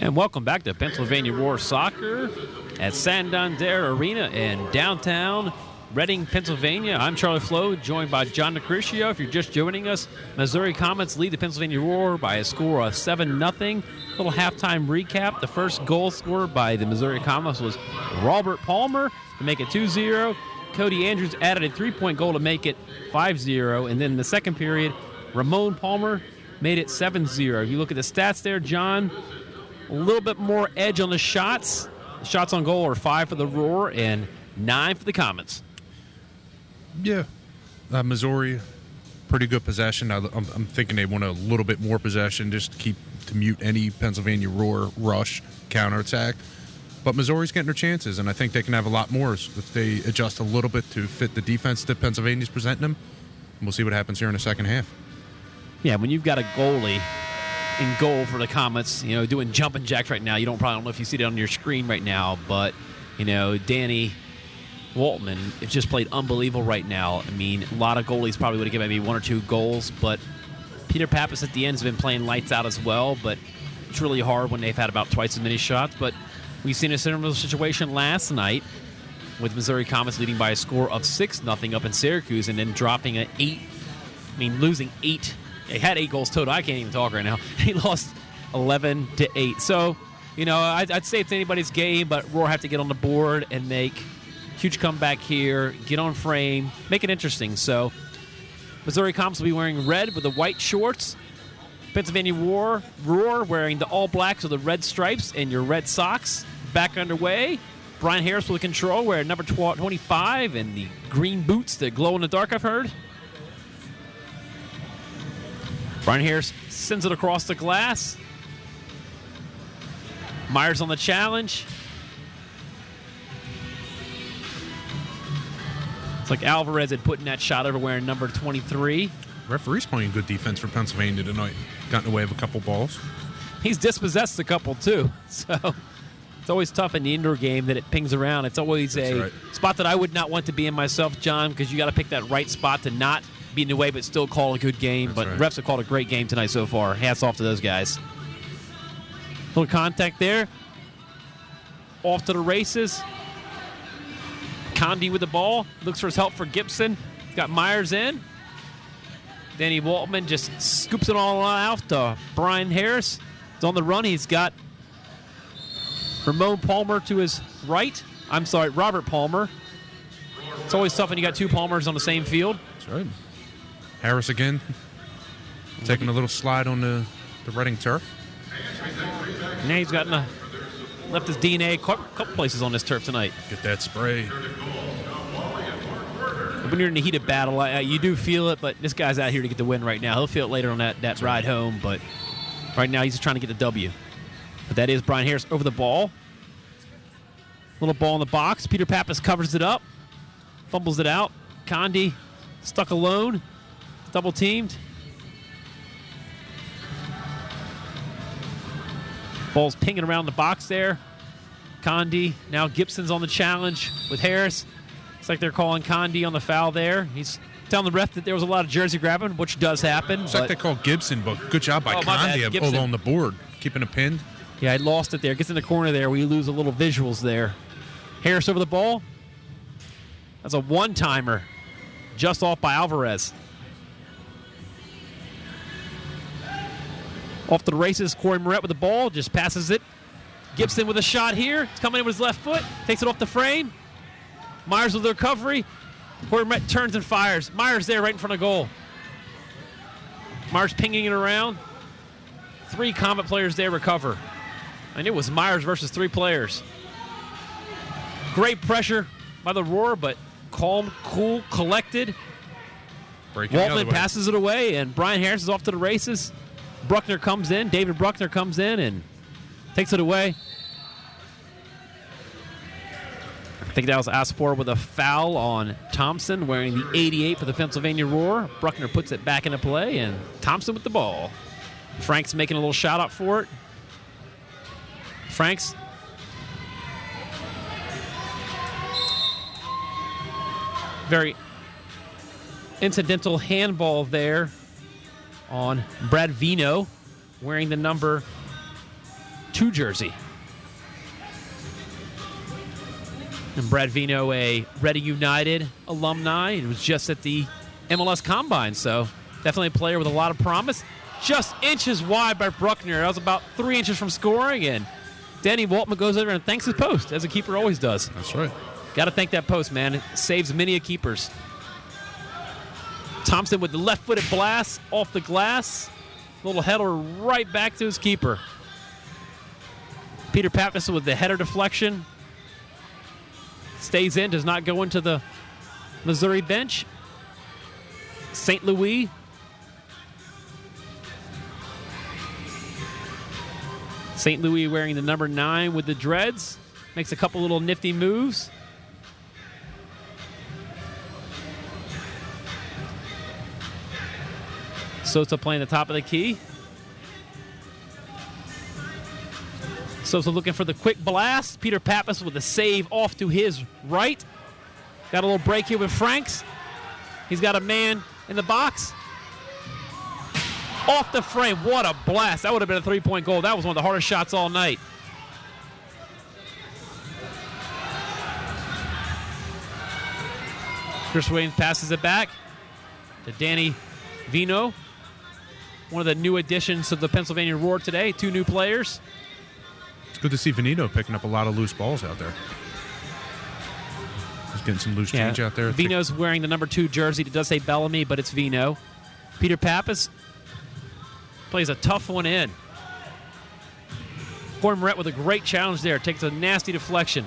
And welcome back to Pennsylvania Roar Soccer at Santander Arena in downtown Reading, Pennsylvania. I'm Charlie Flo, joined by John DeCriscio. If you're just joining us, Missouri Comets lead the Pennsylvania Roar by a score of 7-0. Little halftime recap. The first goal scored by the Missouri Comets was Robert Palmer to make it 2-0. Cody Andrews added a 3-point goal to make it 5-0. And then in the second period, Ramon Palmer made it 7-0. You look at the stats there, John. A little bit more edge on the shots. Shots on goal are 5 for the Roar and 9 for the Comets. Yeah. Missouri, pretty good possession. I'm thinking they want a little bit more possession just to mute any Pennsylvania Roar rush counterattack. But Missouri's getting their chances, and I think they can have a lot more if they adjust a little bit to fit the defense that Pennsylvania's presenting them. And we'll see what happens here in the second half. Yeah, when you've got a goalie in goal for the Comets, doing jumping jacks right now. You don't know if you see it on your screen right now, but, Danny Waltman has just played unbelievable right now. I mean, a lot of goalies probably would have given maybe 1 or 2 goals, but Peter Pappas at the end has been playing lights out as well, but it's really hard when they've had about twice as many shots. But we've seen a similar situation last night with Missouri Comets leading by a score of 6-0 up in Syracuse and then dropping losing 8. They had 8 goals total. I can't even talk right now. He lost 11-8. So, I'd say it's anybody's game, but Roar have to get on the board and make a huge comeback here, get on frame, make it interesting. So, Missouri Comets will be wearing red with the white shorts. Pennsylvania Roar wearing the all blacks with the red stripes and your red socks. Back underway. Brian Harris with the control, wearing number 25 and the green boots that glow in the dark, I've heard. Brian Harris sends it across the glass. Myers on the challenge. It's like Alvarez had put in that shot over wearing number 23. Referee's playing good defense for Pennsylvania tonight. Gotten away with a couple balls. He's dispossessed a couple, too. So it's always tough in the indoor game that it pings around. It's always a spot that I would not want to be in myself, John, because you got to pick that right spot to not be in the way but still call a good game. But refs have called a great game tonight so far. Hats off to those guys. Little contact there. Off to the races. Condi with the ball. Looks for his help for Gibson. He's got Myers in. Danny Waltman just scoops it all out to Brian Harris. He's on the run. He's got Ramon Palmer to his right. Robert Palmer. It's always tough when you got 2 Palmers on the same field. That's right. Harris again, taking a little slide on the Reading turf. Now he's left his DNA a couple places on this turf tonight. Get that spray. When you're in the heat of battle, you do feel it, but this guy's out here to get the win right now. He'll feel it later on that ride home, but right now he's just trying to get the W. But that is Brian Harris over the ball. Little ball in the box. Peter Pappas covers it up, fumbles it out. Condi stuck alone. Double teamed. Ball's pinging around the box there. Condi. Now Gibson's on the challenge with Harris. Looks like they're calling Condi on the foul there. He's telling the ref that there was a lot of jersey grabbing, which does happen. It's like they call Gibson, but good job by Condi of on the board, keeping it pinned. Yeah, I lost it there. Gets in the corner there. We lose a little visuals there. Harris over the ball. That's a one-timer. Just off by Alvarez. Off to the races, Corey Moret with the ball, just passes it. Gibson with a shot here. It's coming in with his left foot, takes it off the frame. Myers with the recovery. Corey Moret turns and fires. Myers there right in front of goal. Myers pinging it around. 3 Comet players there recover. I knew it was Myers versus 3 players. Great pressure by the Roar, but calm, cool, collected. Waltman passes it away, and Brian Harris is off to the races. Bruckner comes in. David Bruckner comes in and takes it away. I think that was Aspor with a foul on Thompson, wearing the 88 for the Pennsylvania Roar. Bruckner puts it back into play, and Thompson with the ball. Franks making a little shout out for it. Franks. Very incidental handball there on Brad Vino, wearing the number 2 jersey. And Brad Vino, a Reading United alumni. He was just at the MLS Combine, so definitely a player with a lot of promise. Just inches wide by Bruckner. That was about 3 inches from scoring, and Danny Waltman goes over and thanks his post, as a keeper always does. That's right. Got to thank that post, man. It saves many a keepers. Thompson with the left-footed blast off the glass. Little header right back to his keeper. Peter Pappas with the header deflection. Stays in, does not go into the Missouri bench. St. Louis. St. Louis wearing the number 9 with the dreads. Makes a couple little nifty moves. Sosa playing the top of the key. Sosa looking for the quick blast. Peter Pappas with a save off to his right. Got a little break here with Franks. He's got a man in the box. Off the frame. What a blast. That would have been a 3-point goal. That was one of the hardest shots all night. Chris Williams passes it back to Danny Vino. One of the new additions to the Pennsylvania Roar today. 2 new players. It's good to see Venito picking up a lot of loose balls out there. He's getting some loose change out there. Vino's wearing the number 2 jersey. It does say Bellamy, but it's Vino. Peter Pappas plays a tough one in. Corey Moret with a great challenge there. Takes a nasty deflection.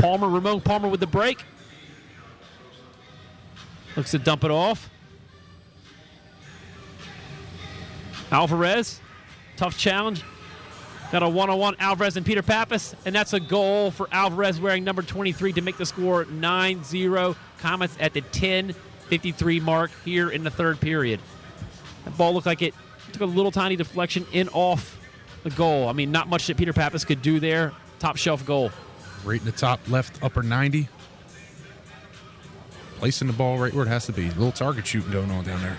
Ramon Palmer with the break. Looks to dump it off. Alvarez, tough challenge. Got a one-on-one, Alvarez and Peter Pappas, and that's a goal for Alvarez wearing number 23 to make the score 9-0. Comets at the 10:53 mark here in the third period. That ball looked like it took a little tiny deflection in off the goal. I mean, not much that Peter Pappas could do there. Top shelf goal. Right in the top left upper 90. Placing the ball right where it has to be. A little target shooting going on down there.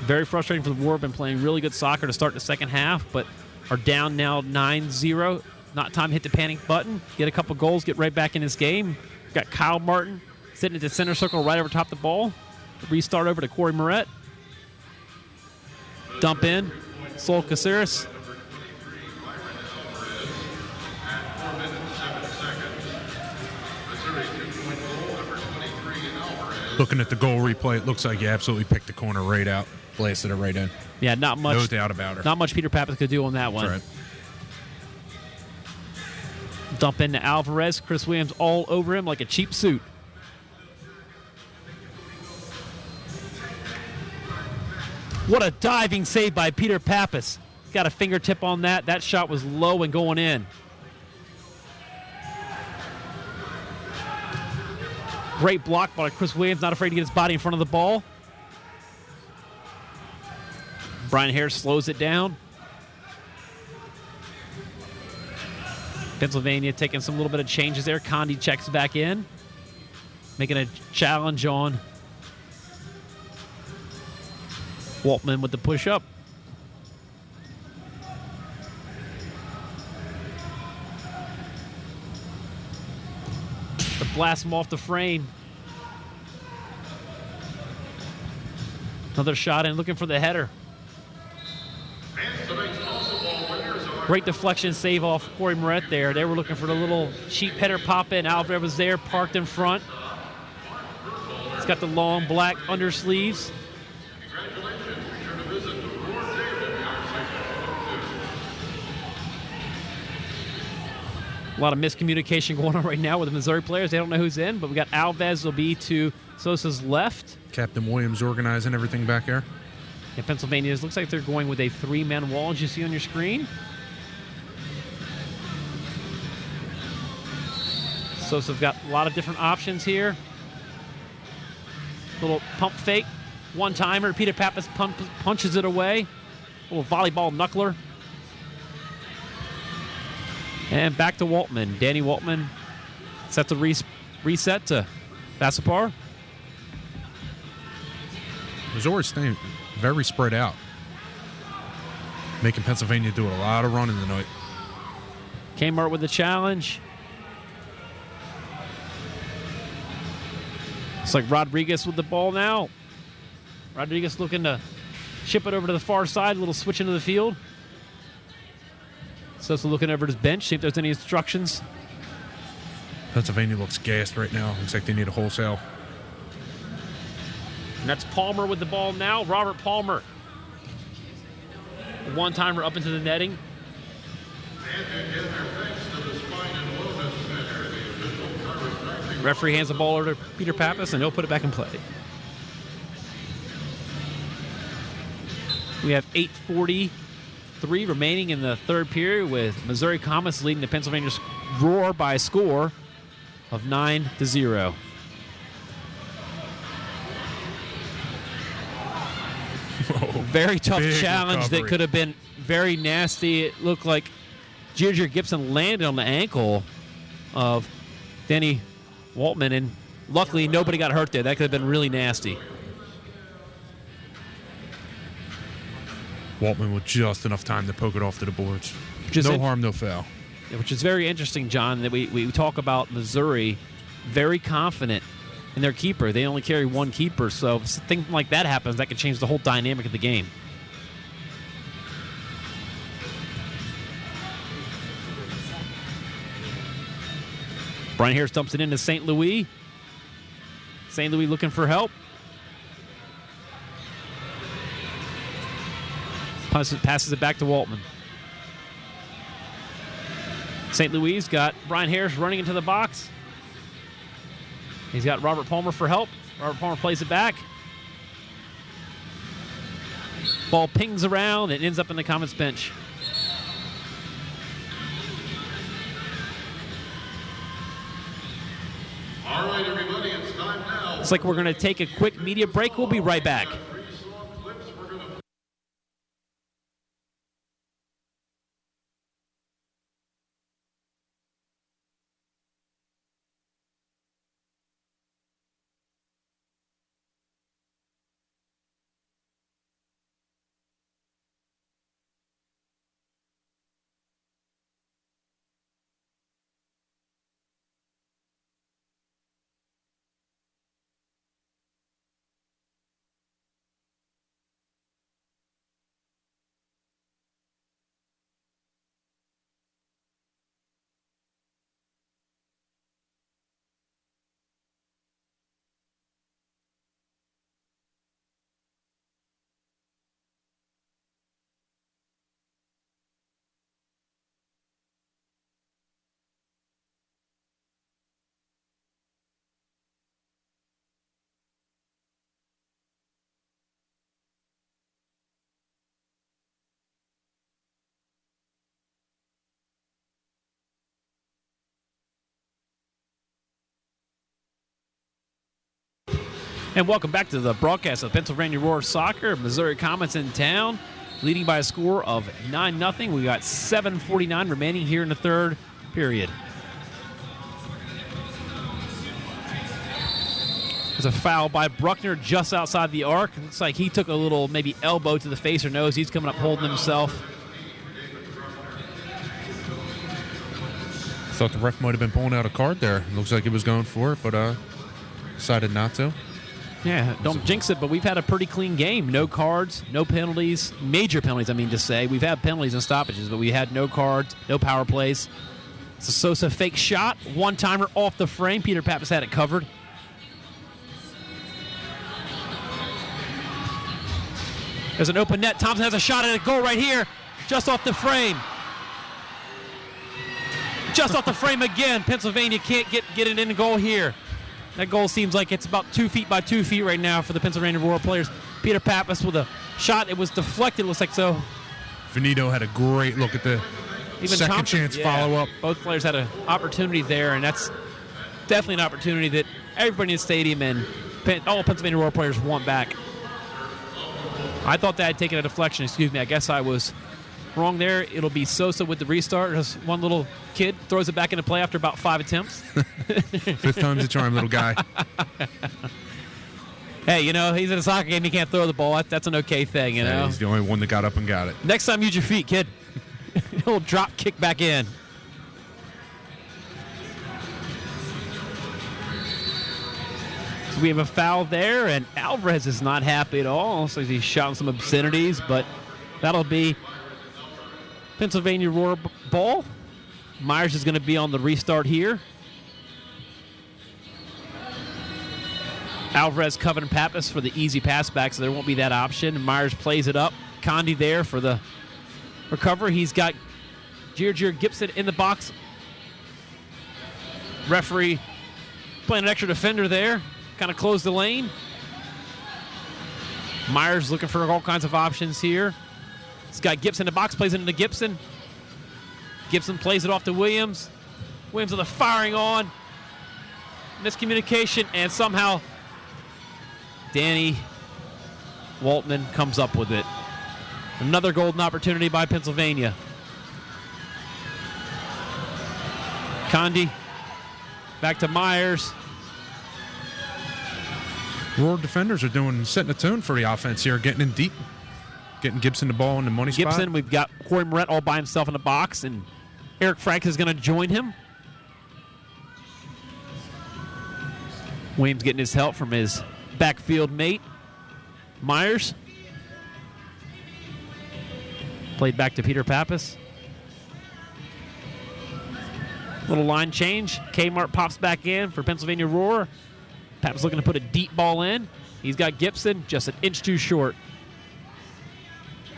Very frustrating for the War. Been playing really good soccer to start the second half, but are down now 9-0. Not time to hit the panic button. Get a couple goals, get right back in this game. We've got Kyle Martin sitting at the center circle right over top the ball. Restart over to Corey Moret. Dump in. Sol Caceres. Looking at the goal replay, it looks like he absolutely picked the corner right out. Blasted it right in. Yeah, not much. No doubt about it. Not much Peter Pappas could do on that one. That's right. Dump into Alvarez. Chris Williams all over him like a cheap suit. What a diving save by Peter Pappas. Got a fingertip on that. That shot was low and going in. Great block by Chris Williams, not afraid to get his body in front of the ball. Brian Harris slows it down. Pennsylvania taking some little bit of changes there. Condi checks back in. Making a challenge on Waltman with the push-up. To blast him off the frame. Another shot in, looking for the header. Great deflection save off Corey Moret there. They were looking for the little cheap header pop in. Alvarez was there, parked in front. He's got the long black undersleeves. A lot of miscommunication going on right now with the Missouri players. They don't know who's in, but we got Alves will be to Sosa's left. Captain Williams organizing everything back there. Yeah, Pennsylvania looks like they're going with a 3-man wall, as you see on your screen. Sosa's got a lot of different options here. Little pump fake, one-timer. Peter Pappas punches it away. A little volleyball knuckler. And back to Waltman. Danny Waltman sets a reset to Vassapar. Missouri's staying very spread out. making Pennsylvania do a lot of running tonight. Kmart with the challenge. It's like Rodriguez with the ball now. Rodriguez looking to chip it over to the far side, a little switch into the field. Sosa looking over at his bench, see if there's any instructions. Pennsylvania looks gassed right now. Looks like they need a wholesale. And that's Palmer with the ball now. Robert Palmer. One-timer up into the netting. Referee hands the ball over to Peter Pappas, and he'll put it back in play. We have 8:43 remaining in the third period, with Missouri Comets leading the Pennsylvania Roar by a score of 9-0. Very tough challenge that could have been very nasty. It looked like Ginger Gibson landed on the ankle of Denny Waltman, and luckily nobody got hurt there. That could have been really nasty. Waltman with just enough time to poke it off to the boards. No harm, no foul. Which is very interesting, John, that we talk about Missouri very confident in their keeper. They only carry one keeper, so if something like that happens, that could change the whole dynamic of the game. Brian Harris dumps it into St. Louis. St. Louis looking for help. Passes it back to Waltman. St. Louis got Brian Harris running into the box. He's got Robert Palmer for help. Robert Palmer plays it back. Ball pings around and ends up in the Comets bench. All right, everybody, it's time now. Looks like we're going to take a quick media break. We'll be right back. And welcome back to the broadcast of Pennsylvania Roar Soccer. Missouri Comets in town, leading by a score of 9-0. We got 7:49 remaining here in the third period. There's a foul by Bruckner just outside the arc. Looks like he took a little maybe elbow to the face or nose. He's coming up holding himself. Thought the ref might have been pulling out a card there. Looks like he was going for it, but decided not to. Yeah, don't jinx it, but we've had a pretty clean game. No cards, no penalties, major penalties, I mean to say. We've had penalties and stoppages, but we had no cards, no power plays. It's a Sosa fake shot, one-timer off the frame. Peter Pappas had it covered. There's an open net. Thompson has a shot at a goal right here, just off the frame. Just off the frame again. Pennsylvania can't get it in the goal here. That goal seems like it's about 2 feet by 2 feet right now for the Pennsylvania Roar players. Peter Pappas with a shot. It was deflected, looks like so. Finito had a great look at the second Thompson, chance follow-up. Both players had an opportunity there, and that's definitely an opportunity that everybody in the stadium and all Pennsylvania Roar players want back. I thought that had taken a deflection. Excuse me. I guess I was wrong there. It'll be Sosa with the restart. Just one little kid throws it back into play after about 5 attempts. Fifth time's a charm, little guy. Hey, he's in a soccer game. He can't throw the ball. That's an okay thing, Yeah, he's the only one that got up and got it. Next time, use your feet, kid. He'll drop kick back in. So we have a foul there, and Alvarez is not happy at all. Looks like he's shouting some obscenities, but that'll be Pennsylvania Roar ball. Myers is going to be on the restart here. Alvarez covering Pappas for the easy pass back, so there won't be that option. Myers plays it up. Condi there for the recovery. He's got Jir Gibson in the box. Referee playing an extra defender there. Kind of closed the lane. Myers looking for all kinds of options here. He's got Gibson in the box, plays it into Gibson. Gibson plays it off to Williams. Williams with a firing on. Miscommunication, and somehow Danny Waltman comes up with it. Another golden opportunity by Pennsylvania. Condi back to Myers. Roar defenders are setting a tone for the offense here, getting in deep, getting Gibson the ball in the money spot. Gibson, we've got Corey Moret all by himself in the box, and Eric Frank is going to join him. Williams getting his help from his backfield mate, Myers. Played back to Peter Pappas. Little line change. Kmart pops back in for Pennsylvania Roar. Pappas looking to put a deep ball in. He's got Gibson just an inch too short.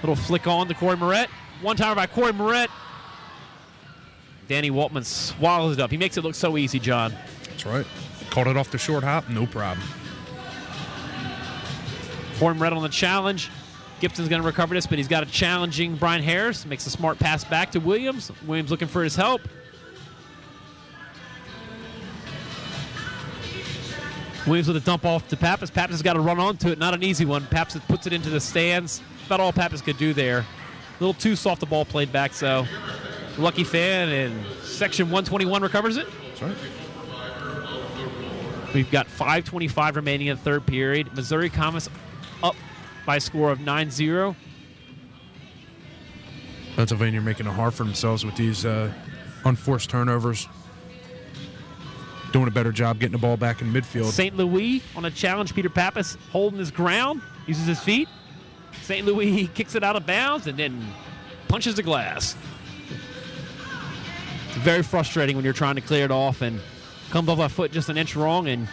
Little flick on to Corey Moret. One timer by Corey Moret. Danny Waltman swallows it up. He makes it look so easy, John. That's right. Caught it off the short hop, no problem. Corey Moret on the challenge. Gibson's going to recover this, but he's got a challenging Brian Harris. Makes a smart pass back to Williams. Williams looking for his help. Williams with a dump off to Pappas. Pappas has got to run onto it. Not an easy one. Pappas puts it into the stands. About all Pappas could do there. A little too soft the ball played back, so lucky fan in section 121 recovers it. That's right. We've got 5:25 remaining in the third period. Missouri Commerce up by a score of 9-0. Pennsylvania making it hard for themselves with these unforced turnovers. Doing a better job getting the ball back in midfield. St. Louis on a challenge. Peter Pappas holding his ground, uses his feet. St. Louis kicks it out of bounds and then punches the glass. It's very frustrating when you're trying to clear it off and comes off a foot just an inch wrong, and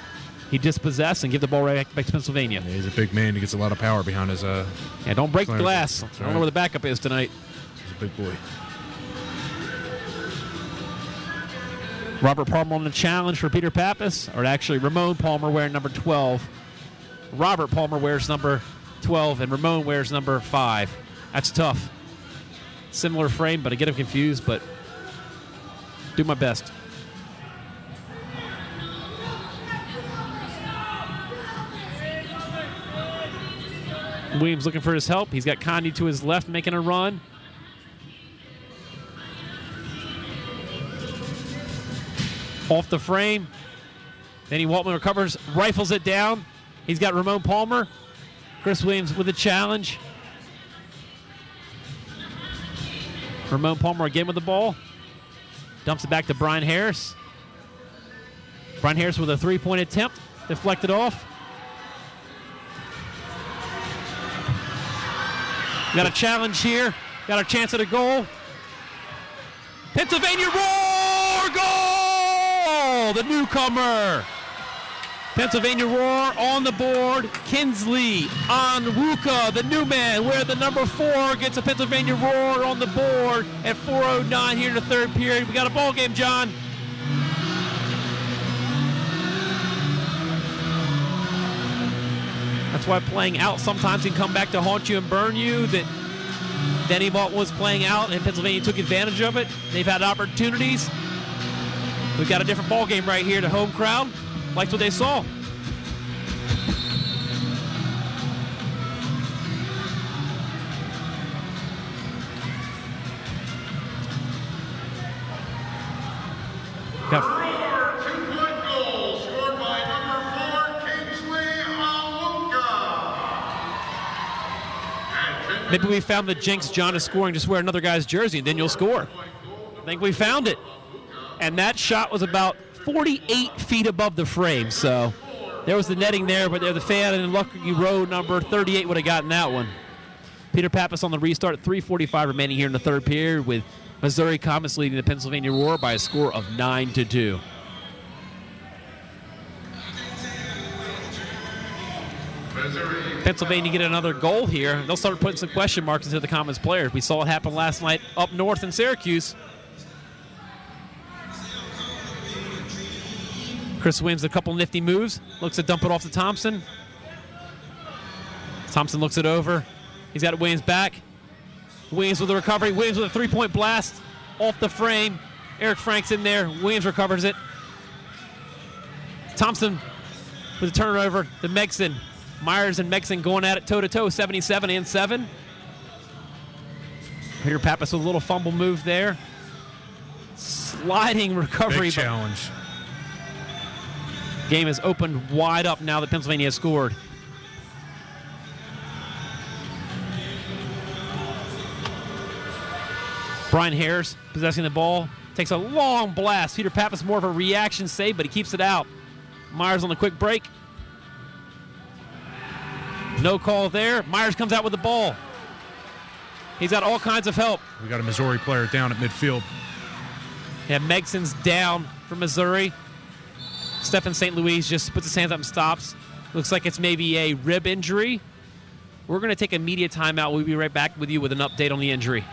he dispossessed and give the ball right back to Pennsylvania. Yeah, he's a big man. He gets a lot of power behind his. Yeah, don't break the glass. That's I don't know where the backup is tonight. He's a big boy. Robert Palmer on the challenge for Peter Pappas, or actually Ramon Palmer wearing number 12. Robert Palmer wears number 12, and Ramon wears number 5. That's tough. Similar frame, but I get him confused, but do my best. Williams looking for his help. He's got Condi to his left making a run. Off the frame. Danny Waltman recovers, rifles it down. He's got Ramon Palmer. Chris Williams with a challenge. Ramon Palmer again with the ball. Dumps it back to Brian Harris. Brian Harris with a three-point attempt. Deflected off. Got a challenge here. Got a chance at a goal. Pennsylvania Roar goal! The newcomer. Pennsylvania Roar on the board. Kinsley Onwuka, the new man, where the number 4 gets a Pennsylvania Roar on the board at 4:09 here in the third period. We got a ball game, John. That's why playing out sometimes can come back to haunt you and burn you. That Danny Waltman was playing out, and Pennsylvania took advantage of it. They've had opportunities. We've got a different ball game right here. The home crowd liked what they saw. Got 2-point goal scored by number 4, Kingsley Onwuka. Maybe we found the jinx. John is scoring. Just wear another guy's jersey, and then you'll score. I think we found it. And that shot was about 48 feet above the frame. So there was the netting there, but the fan in lucky row number 38 would have gotten that one. Peter Pappas on the restart. 3:45 remaining here in the third period, with Missouri Comets leading the Pennsylvania Roar by a score of 9-2. Pennsylvania get another goal here. They'll start putting some question marks into the Comets players. We saw it happen last night up north in Syracuse. Chris Williams, a couple nifty moves. Looks to dump it off to Thompson. Thompson looks it over. He's got Williams back. Williams with the recovery. Williams with a three-point blast off the frame. Eric Frank's in there. Williams recovers it. Thompson with a turnover to Megson. Myers and Megson going at it toe-to-toe, 77-7. Peter Pappas with a little fumble move there. Sliding recovery. Big challenge. Game is opened wide up now that Pennsylvania has scored. Brian Harris possessing the ball. Takes a long blast. Peter Pappas more of a reaction save, but he keeps it out. Myers on the quick break. No call there. Myers comes out with the ball. He's got all kinds of help. We got a Missouri player down at midfield. Yeah, Megson's down for Missouri. Stephen St. Louis just puts his hands up and stops. Looks like it's maybe a rib injury. We're going to take a media timeout. We'll be right back with you with an update on the injury.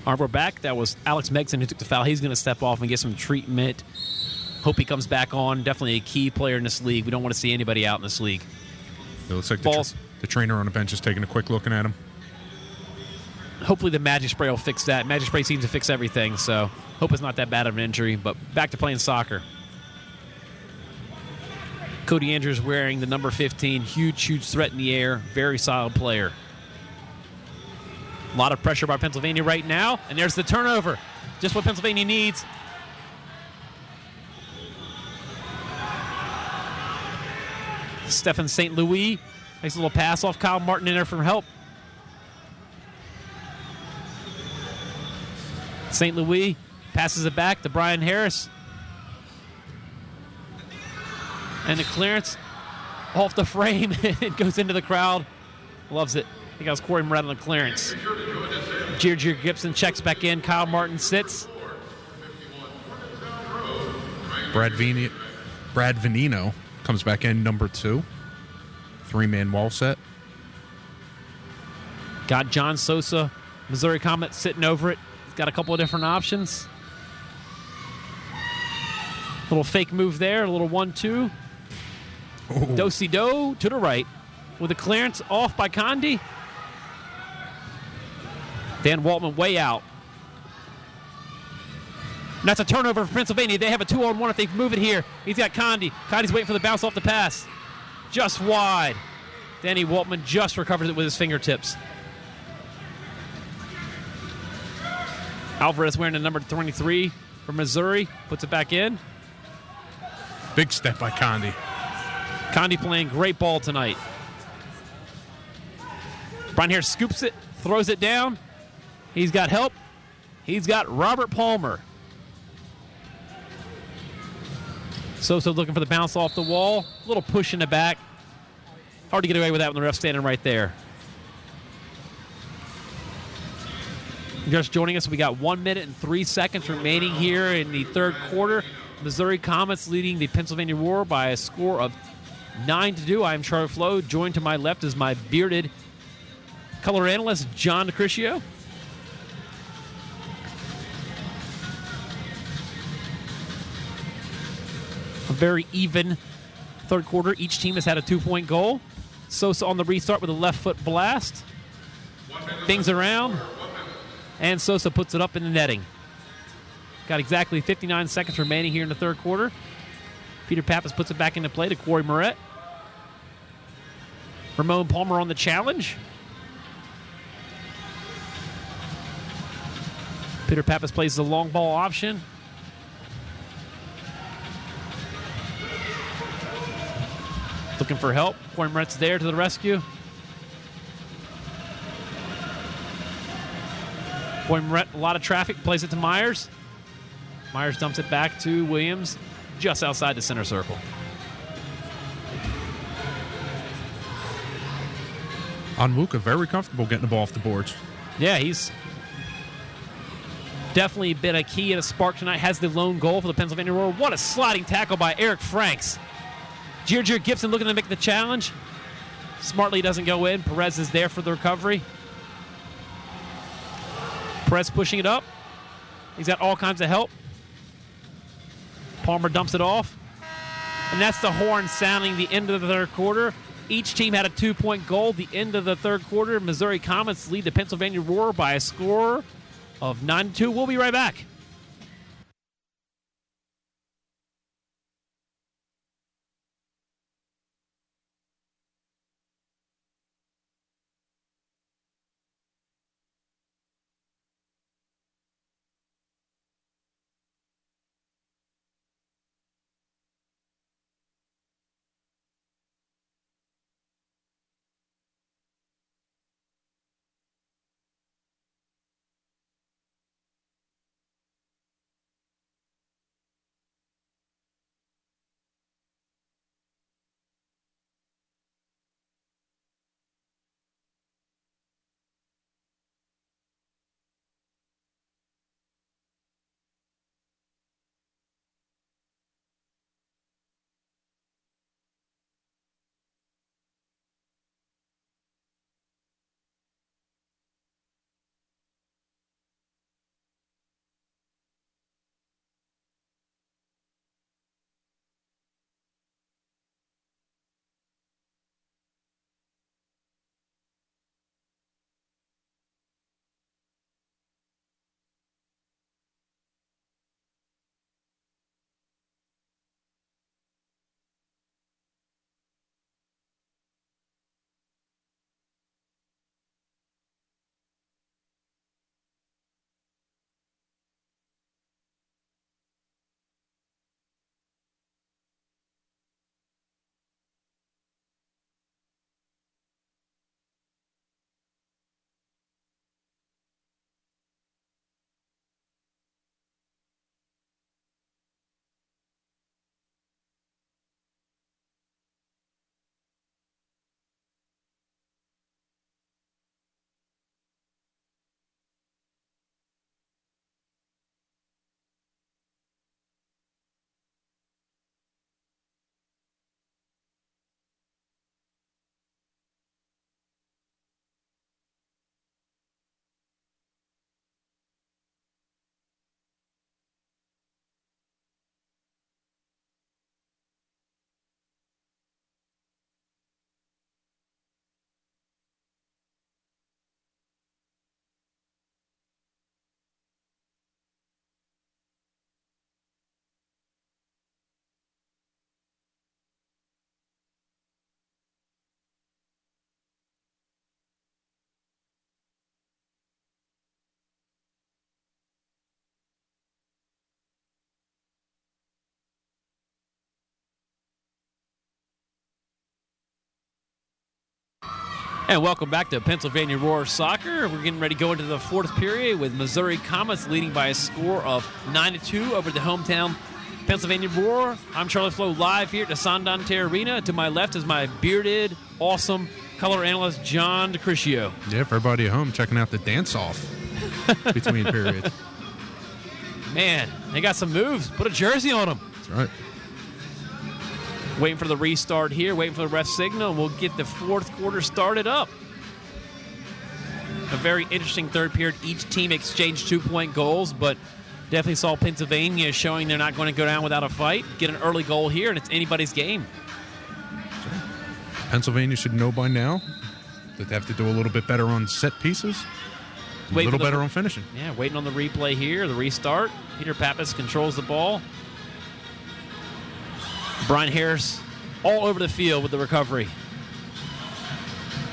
All right, we're back. That was Alex Megson who took the foul. He's going to step off and get some treatment. Hope he comes back on. Definitely a key player in this league. We don't want to see anybody out in this league. It looks like Balls. the trainer on the bench is taking a quick looking at him. Hopefully the Magic Spray will fix that. Magic Spray seems to fix everything, so hope it's not that bad of an injury. But back to playing soccer. Cody Andrews wearing the number 15. Huge threat in the air. Very solid player. A lot of pressure by Pennsylvania right now. And there's the turnover. Just what Pennsylvania needs. Stephen St. Louis makes a little pass off. Kyle Martin in there for help. St. Louis passes it back to Brian Harris. And the clearance off the frame. It goes into the crowd. Loves it. I think I was Corey Moret on the clearance. Jerry Gibson checks back in. Kyle Martin sits. Brad Venino comes back in, number 2. 3-man wall set. Got John Sosa, Missouri Comet, sitting over it. He's got a couple of different options. Little fake move there, a little 1-2. Do-si-do to the right with a clearance off by Condi. Dan Waltman way out. And that's a turnover for Pennsylvania. They have a 2-on-1 if they move it here. He's got Condi. Condi's waiting for the bounce off the pass. Just wide. Danny Waltman just recovers it with his fingertips. Alvarez wearing the number 23 for Missouri. Puts it back in. Big step by Condi. Condi playing great ball tonight. Brian Harris scoops it, throws it down. He's got help. He's got Robert Palmer. Sosa looking for the bounce off the wall. A little push in the back. Hard to get away with that when the ref's standing right there. Just joining us, we got 1 minute and 3 seconds remaining here in the third quarter. Missouri Comets leading the Pennsylvania Roar by a score of 9-2. I'm Charlie Flo. Joined to my left is my bearded color analyst, John DeCriscio. A very even third quarter. Each team has had a 2-point goal. Sosa on the restart with a left foot blast. Bings around. And Sosa puts it up in the netting. Got exactly 59 seconds remaining here in the third quarter. Peter Pappas puts it back into play to Corey Moret. Ramon Palmer on the challenge. Peter Pappas plays the long ball option. Looking for help. Corey Moret's there to the rescue. Corey Moret, a lot of traffic, plays it to Myers. Myers dumps it back to Williams, just outside the center circle. Onwuka, very comfortable getting the ball off the boards. Yeah, he's definitely been a key and a spark tonight. Has the lone goal for the Pennsylvania Roar. What a sliding tackle by Eric Franks. Jerry Gibson looking to make the challenge. Smartly doesn't go in. Perez is there for the recovery. Perez pushing it up. He's got all kinds of help. Palmer dumps it off. And that's the horn sounding the end of the third quarter. Each team had a 2-point goal. The end of the third quarter, Missouri Comets lead the Pennsylvania Roar by a score of 9-2. We'll be right back. And welcome back to Pennsylvania Roar Soccer. We're getting ready to go into the fourth period with Missouri Comets leading by a score of 9-2 over the hometown Pennsylvania Roar. I'm Charlie Flo live here at the Santander Arena. To my left is my bearded, awesome color analyst, John DeCriscio. Yeah, for everybody at home checking out the dance-off between periods. Man, they got some moves. Put a jersey on them. That's right. Waiting for the restart here, waiting for the ref signal, and we'll get the fourth quarter started up. A very interesting third period. Each team exchanged 2-point goals, but definitely saw Pennsylvania showing they're not going to go down without a fight. Get an early goal here, and it's anybody's game. Pennsylvania should know by now that they have to do a little bit better on set pieces, a little better on finishing. Yeah, waiting on the replay here, the restart. Peter Pappas controls the ball. Brian Harris all over the field with the recovery.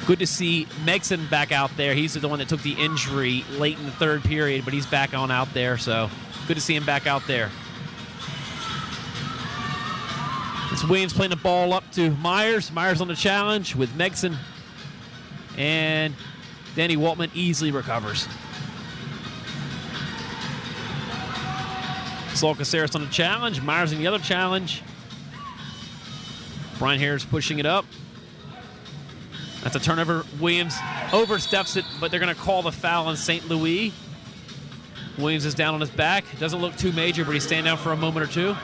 Good to see Megson back out there. He's the one that took the injury late in the third period, but he's back on out there, so good to see him back out there. It's Williams playing the ball up to Myers. Myers on the challenge with Megson. And Danny Waltman easily recovers. Saul Caceres on the challenge. Myers in the other challenge. Brian Harris pushing it up. That's a turnover. Williams oversteps it, but they're going to call the foul on St. Louis. Williams is down on his back. Doesn't look too major, but he's standing down for a moment or two.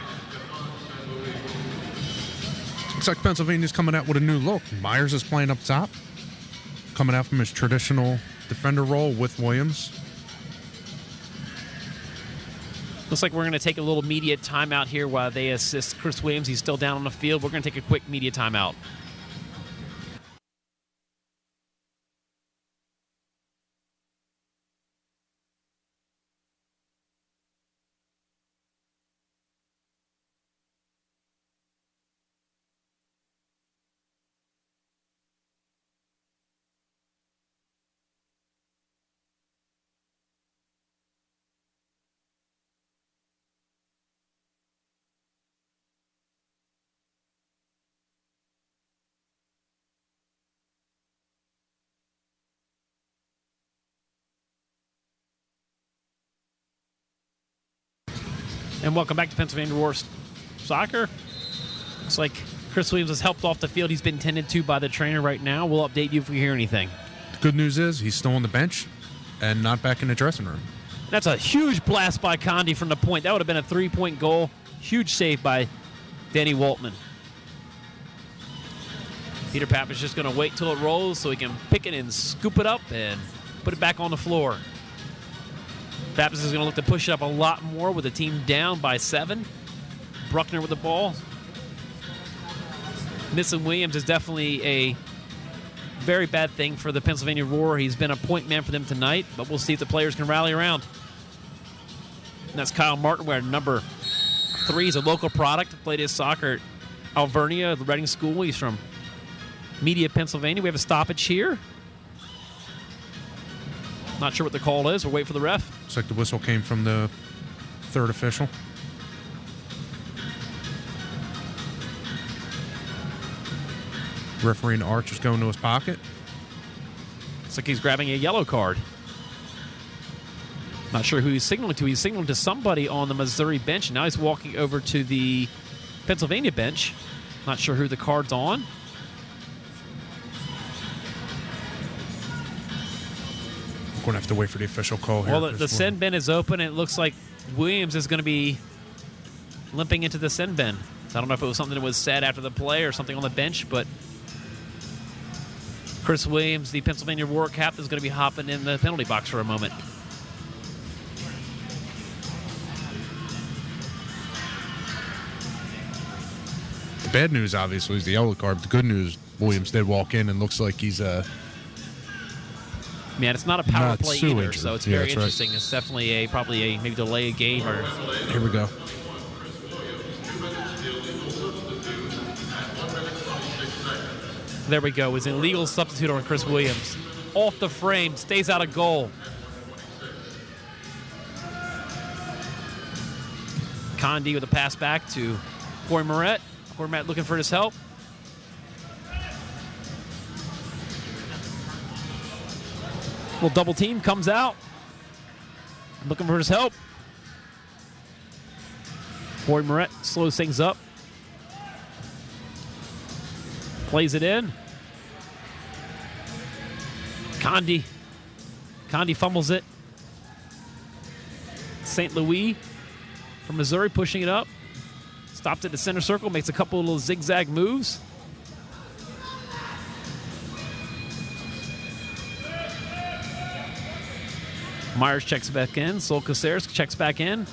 Looks like Pennsylvania's coming out with a new look. Myers is playing up top, coming out from his traditional defender role with Williams. Looks like we're going to take a little media timeout here while they assist Chris Williams. He's still down on the field. We're going to take a quick media timeout. And welcome back to Pennsylvania Roar Soccer. Looks like Chris Williams has helped off the field. He's been tended to by the trainer right now. We'll update you if we hear anything. The good news is he's still on the bench and not back in the dressing room. That's a huge blast by Condi from the point. That would have been a 3-point goal. Huge save by Danny Waltman. Peter Pappas is just going to wait till it rolls so he can pick it and scoop it up and put it back on the floor. Pappas is going to look to push it up a lot more with the team down by 7. Bruckner with the ball. Missing Williams is definitely a very bad thing for the Pennsylvania Roar. He's been a point man for them tonight, but we'll see if the players can rally around. And that's Kyle Martin, where number 3 is a local product. Played his soccer at Alvernia, the Reading School. He's from Media, Pennsylvania. We have a stoppage here. Not sure what the call is. We'll wait for the ref. Looks like the whistle came from the third official. Referee in Arch is going to his pocket. Looks like he's grabbing a yellow card. Not sure who he's signaling to. He's signaling to somebody on the Missouri bench. Now he's walking over to the Pennsylvania bench. Not sure who the card's on. We're going to have to wait for the official call here. Well, the send bin is open, and it looks like Williams is going to be limping into the send bin. So I don't know if it was something that was said after the play or something on the bench, but Chris Williams, the Pennsylvania Roar captain, is going to be hopping in the penalty box for a moment. The bad news, obviously, is the yellow card. But the good news, Williams did walk in and looks like he's Man, it's not a power play either, injured. so it's Yeah, very that's right. interesting. It's definitely probably maybe delay a game or. Here we go. There we go. It's an illegal substitute on Chris Williams. Off the frame, stays out of goal. Condi with a pass back to Corey Moret. Corey Moret looking for his help. Little double team comes out. Looking for his help. Corey Moret slows things up. Plays it in. Condi fumbles it. St. Louis from Missouri pushing it up. Stops at the center circle, makes a couple of little zigzag moves. Myers checks back in. Sol Caceres checks back in.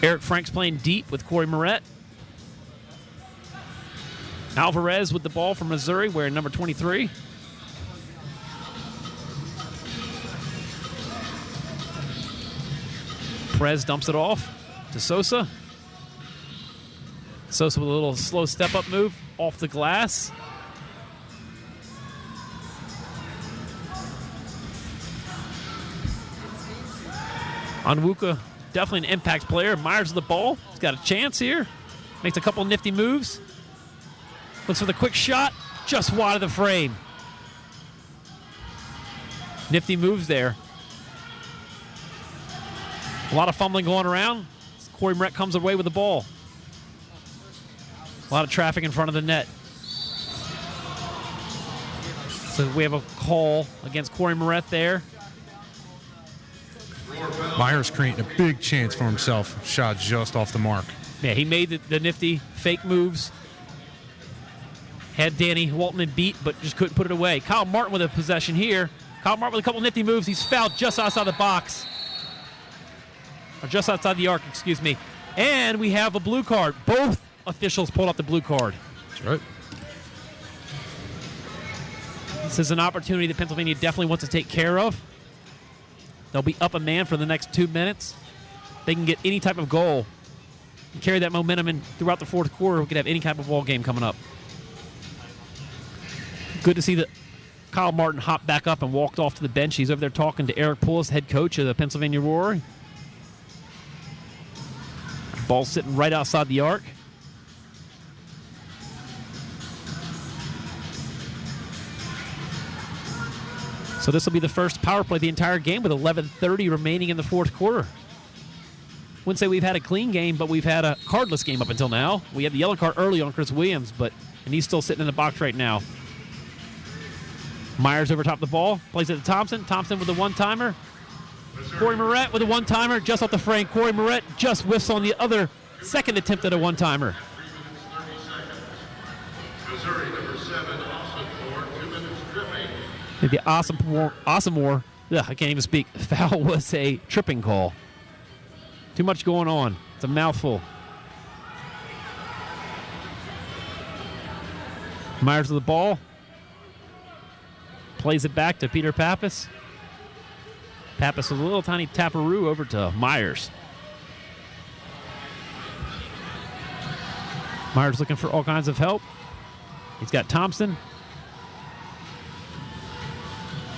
Eric Frank's playing deep with Corey Moret. Alvarez with the ball from Missouri, wearing number 23. Perez dumps it off to Sosa. Sosa with a little slow step-up move off the glass. Onwuka, definitely an impact player. Myers with the ball. He's got a chance here. Makes a couple nifty moves. Looks for the quick shot. Just wide of the frame. Nifty moves there. A lot of fumbling going around. Corey Moret comes away with the ball. A lot of traffic in front of the net. So we have a call against Corey Moret there. Myers creating a big chance for himself. Shot just off the mark. Yeah, he made the nifty fake moves. Had Danny Waltman beat, but just couldn't put it away. Kyle Martin with a possession here. Kyle Martin with a couple nifty moves. He's fouled just outside the box. Or just outside the arc, excuse me. And we have a blue card. Both officials pulled out the blue card. That's right. This is an opportunity that Pennsylvania definitely wants to take care of. They'll be up a man for the next 2 minutes. They can get any type of goal and carry that momentum in throughout the fourth quarter. We could have any type of ball game coming up. Good to see that Kyle Martin hopped back up and walked off to the bench. He's over there talking to Eric Poulos, head coach of the Pennsylvania Roar. Ball sitting right outside the arc. So this will be the first power play of the entire game with 11:30 remaining in the fourth quarter. Wouldn't say we've had a clean game, but we've had a cardless game up until now. We had the yellow card early on Chris Williams, and he's still sitting in the box right now. Myers over top the ball, plays it to Thompson. Thompson with a one-timer. Corey Moret with a one-timer just off the frame. Corey Moret just whiffs on the other second attempt at a one-timer. Missouri, number 7, Austin Moore, 2 minutes tripping. The Asamoah, I can't even speak. Foul was a tripping call. Too much going on. It's a mouthful. Myers with the ball. Plays it back to Peter Pappas. Pappas with a little tiny taparoo over to Myers. Myers looking for all kinds of help. He's got Thompson.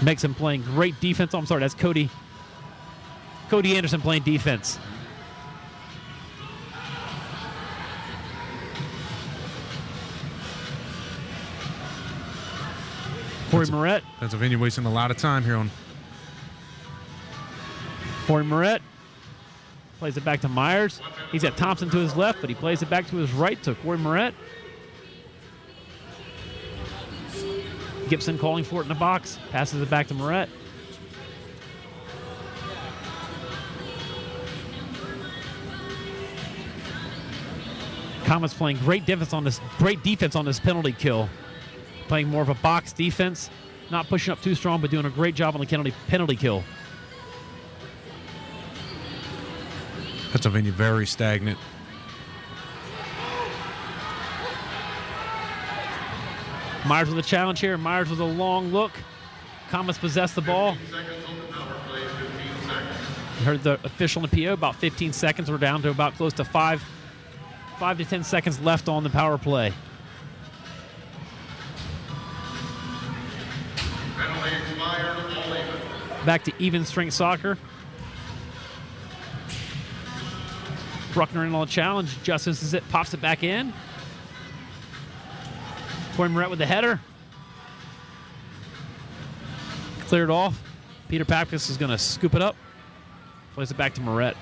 Makes him playing great defense. Oh, I'm sorry, that's Cody Anderson playing defense. Corey Moret. Pennsylvania wasting a lot of time here on. Corey Moret plays it back to Myers. He's got Thompson to his left, but he plays it back to his right to Corey Moret. Gibson calling for it in the box. Passes it back to Moret. Comets playing great defense on this penalty kill. Playing more of a box defense. Not pushing up too strong, but doing a great job on the penalty kill. Pennsylvania very stagnant. Myers with a challenge here. Myers with a long look. Comets possess the ball. 15 seconds on the power play, 15 seconds. You heard the official in the PO, about 15 seconds. We're down to about close to 5 to 10 seconds left on the power play. Penalty expired, all even. Back to even strength soccer. Bruckner in on the challenge. Justice is it, pops it back in. Corey Moret with the header. Cleared off. Peter Pappas is going to scoop it up. Plays it back to Moret.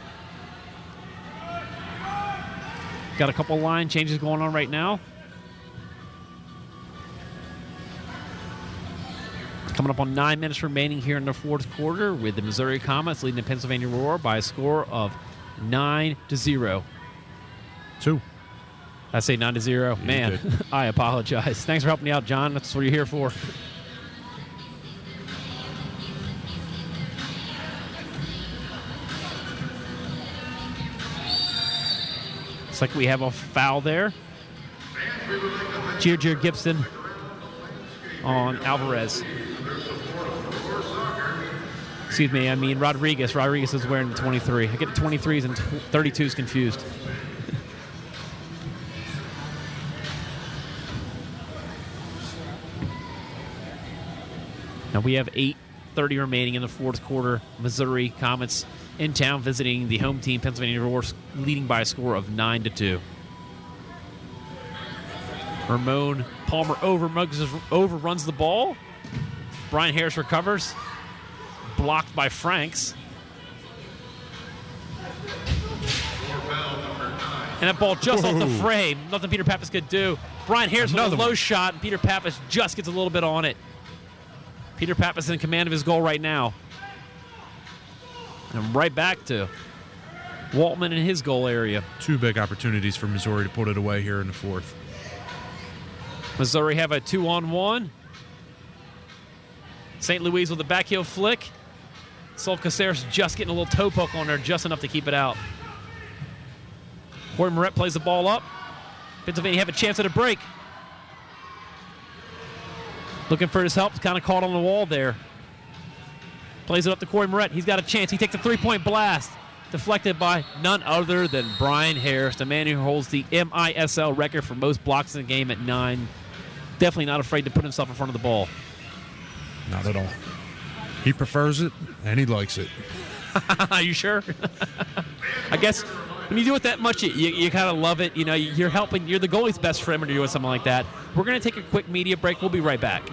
Got a couple line changes going on right now. Coming up on 9 minutes remaining here in the fourth quarter with the Missouri Comets leading the Pennsylvania Roar by a score of 9-0. 2. I say 9-0. Man, did. I apologize. Thanks for helping me out, John. That's what you're here for. Looks like we have a foul there. Jerger Gibson on Alvarez. Excuse me, I mean Rodriguez. Rodriguez is wearing the 23. I get the 23s and 32s confused. Now we have 8:30 remaining in the fourth quarter. Missouri Comets in town visiting the home team, Pennsylvania Roars, leading by a score of 9-2. Ramon Palmer overruns the ball. Brian Harris recovers. Blocked by Franks. And that ball just off the frame. Nothing Peter Pappas could do. Brian Harris with a low shot, and Peter Pappas just gets a little bit on it. Peter Pappas in command of his goal right now. And right back to Waltman in his goal area. 2 big opportunities for Missouri to put it away here in the fourth. Missouri have a 2-on-1. St. Louis with a backheel flick. Sol Caceres just getting a little toe poke on there, just enough to keep it out. Corey Moret plays the ball up. Pennsylvania have a chance at a break. Looking for his help, kind of caught on the wall there. Plays it up to Corey Moret. He's got a chance. He takes a 3-point blast. Deflected by none other than Brian Harris, the man who holds the MISL record for most blocks in the game at 9. Definitely not afraid to put himself in front of the ball. Not at all. He prefers it, and he likes it. Are you sure? I guess when you do it that much, you kind of love it. You know, you're helping. You're the goalie's best friend when you're doing something like that. We're going to take a quick media break. We'll be right back.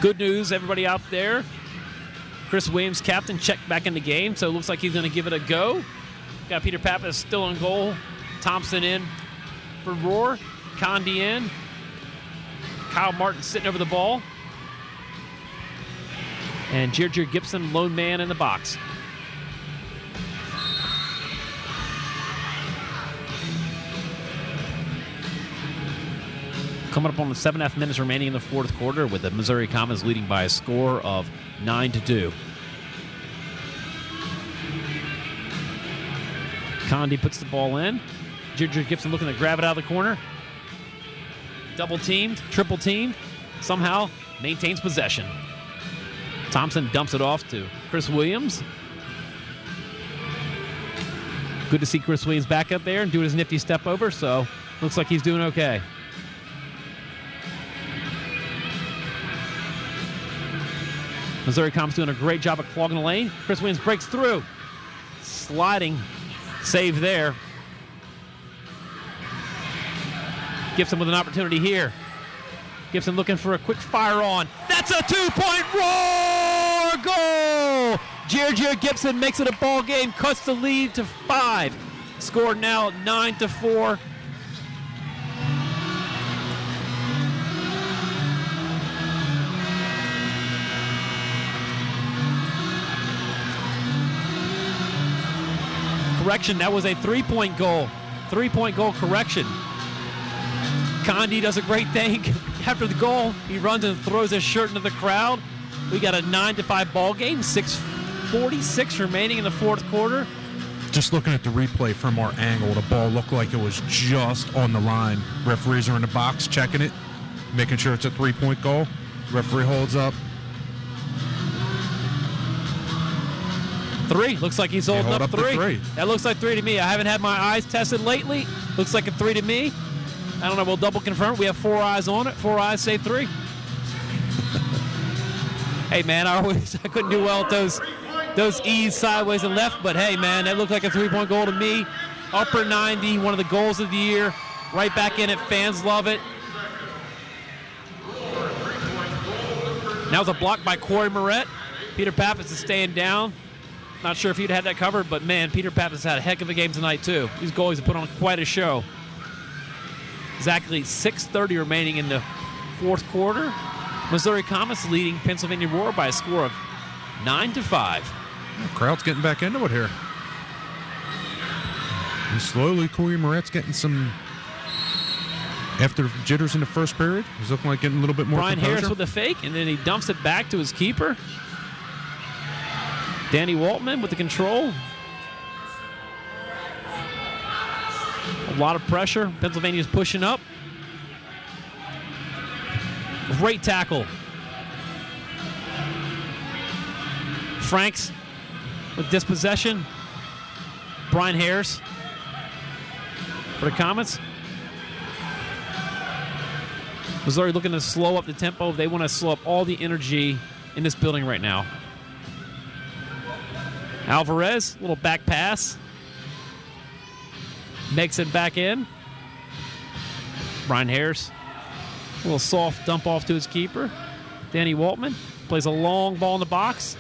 Good news, everybody out there. Chris Williams, captain, checked back in the game, so it looks like he's going to give it a go. Got Peter Pappas still in goal. Thompson in for Roar. Condi in. Kyle Martin sitting over the ball. And Jerger Gibson, lone man in the box. Coming up on the 7.5 minutes remaining in the fourth quarter with the Missouri Comets leading by a score of 9-2. Condi puts the ball in. Jerger Gibson looking to grab it out of the corner. Double teamed, triple teamed. Somehow maintains possession. Thompson dumps it off to Chris Williams. Good to see Chris Williams back up there and doing his nifty step over, so looks like he's doing okay. Missouri Comets doing a great job of clogging the lane. Chris Williams breaks through. Sliding save there. Gibson with an opportunity here. Gibson looking for a quick fire on. That's a 2-point Roar goal! Jerger Gibson makes it a ball game, cuts the lead to 5. Score now 9-4. Correction, that was a 3-point goal. 3-point goal correction. Condi does a great thing. After the goal, he runs and throws his shirt into the crowd. We got a 9-5 ball game. 6:46 remaining in the fourth quarter. Just looking at the replay from our angle, the ball looked like it was just on the line. Referees are in the box checking it, making sure it's a 3-point goal. Referee holds up. 3. Looks like he's holding up 3. That looks like 3 to me. I haven't had my eyes tested lately. Looks like a 3 to me. I don't know. We'll double confirm. We have 4 eyes on it. 4 eyes say 3. Hey, man, I couldn't do well with those E's sideways and left, but hey, man, that looked like a 3-point goal to me. Upper 90, one of the goals of the year. Right back in it. Fans love it. That was a block by Corey Moret. Peter Pappas is staying down. Not sure if he'd had that covered, but man, Peter Pappas had a heck of a game tonight too. These goalies have put on quite a show. Exactly 6:30 remaining in the fourth quarter. Missouri Comets leading Pennsylvania Roar by a score of 9-5. The crowd's getting back into it here. And slowly, Corey Moret's getting some, after jitters in the first period, he's looking like getting a little bit more Brian composure. Harris with a fake, and then he dumps it back to his keeper. Danny Waltman with the control. A lot of pressure. Pennsylvania's pushing up. Great tackle. Franks with dispossession. Brian Harris for the Comets. Missouri looking to slow up the tempo. They want to slow up all the energy in this building right now. Alvarez, little back pass. Makes it back in. Brian Harris, a little soft dump off to his keeper. Danny Waltman plays a long ball in the box.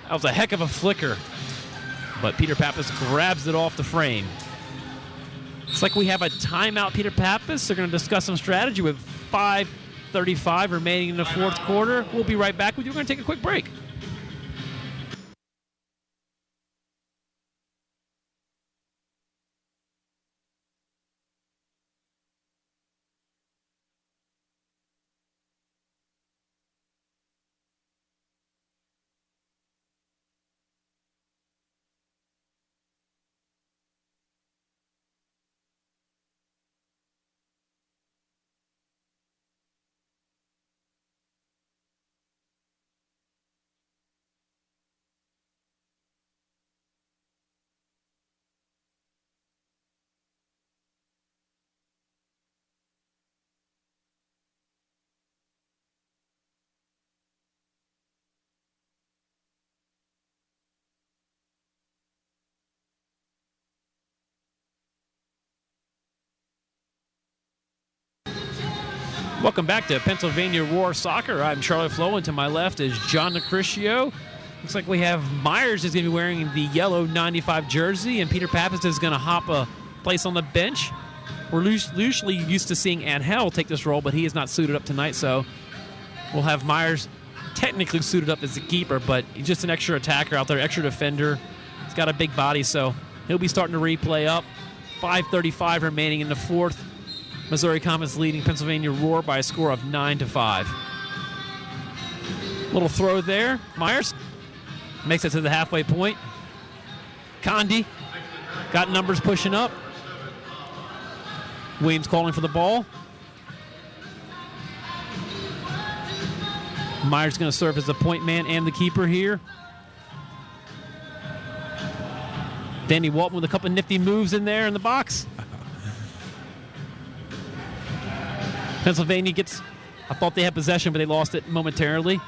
That was a heck of a flicker. But Peter Pappas grabs it off the frame. It's like we have a timeout, Peter Pappas. They're going to discuss some strategy with 5:35 remaining in the fourth quarter. We'll be right back with you. We're going to take a quick break. Welcome back to Pennsylvania Roar Soccer. I'm Charlie Flo, and to my left is John Nicricio. Looks like we have Myers is going to be wearing the yellow 95 jersey, and Peter Pappas is going to hop a place on the bench. We're usually used to seeing Angel take this role, but he is not suited up tonight, so we'll have Myers technically suited up as the keeper, but he's just an extra attacker out there, extra defender. He's got a big body, so he'll be starting to replay up. 5:35 remaining in the fourth. Missouri Comets leading Pennsylvania Roar by a score of 9-5. Little throw there. Myers makes it to the halfway point. Condi got numbers pushing up. Williams calling for the ball. Myers going to serve as the point man and the keeper here. Danny Walton with a couple of nifty moves in there in the box. Pennsylvania gets, I thought they had possession, but they lost it momentarily.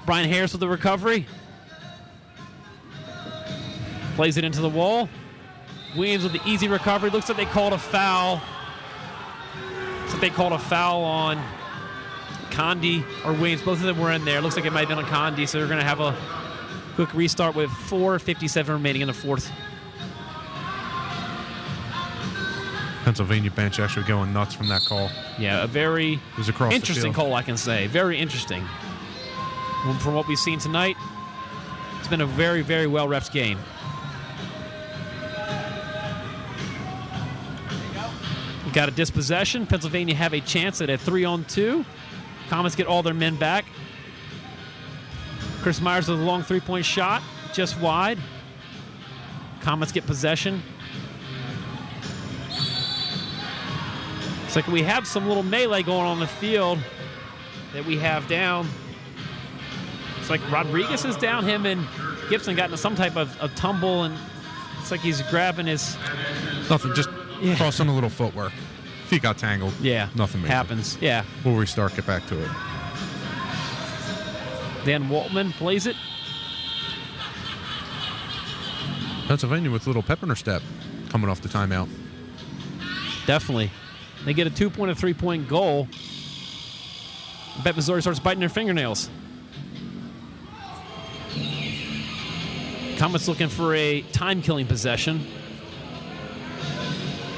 Brian Harris with the recovery. Plays it into the wall. Williams with the easy recovery. Looks like they called a foul. Looks like they called a foul on Condi or Williams. Both of them were in there. Looks like it might have been on Condi, so they're going to have a quick restart with 4:57 remaining in the fourth. Pennsylvania bench actually going nuts from that call. Yeah, a very It was across interesting the field. call, I can say. Very interesting. From what we've seen tonight, it's been a very, very well-refed game. We've got a dispossession. Pennsylvania have a chance at a 3-on-2. Comets get all their men back. Chris Myers with a long three-point shot, just wide. Comets get possession. It's like we have some little melee going on the field that we have down. It's like Rodriguez is down. Him and Gibson got into some type of tumble, and it's like he's grabbing his... Nothing, just crossing a little footwork. Feet got tangled. Yeah. Nothing major. Happens. Yeah. We'll restart, get back to it. Dan Waltman plays it. Pennsylvania with a little pep in her step coming off the timeout. Definitely. They get a 2-point and 3-point goal. I bet Missouri starts biting their fingernails. Comets looking for a time-killing possession.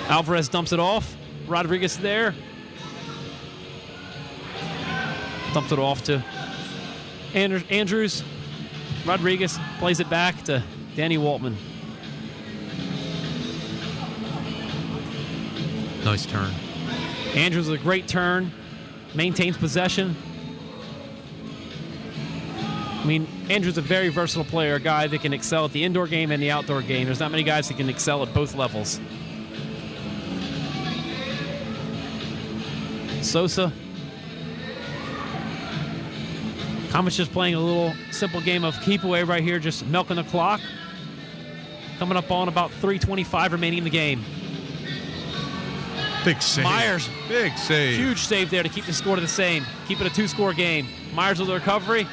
Alvarez dumps it off. Rodriguez there. Dumped it off to Andrews. Rodriguez plays it back to Danny Waltman. Nice turn. Andrews with a great turn. Maintains possession. I mean, Andrews is a very versatile player, a guy that can excel at the indoor game and the outdoor game. There's not many guys that can excel at both levels. Sosa. Comets just playing a little simple game of keep away right here, just milking the clock. Coming up on about 3:25 remaining in the game. Big save. Myers. Big save. Huge save there to keep the score to the same. Keep it a 2-score game. Myers with the recovery.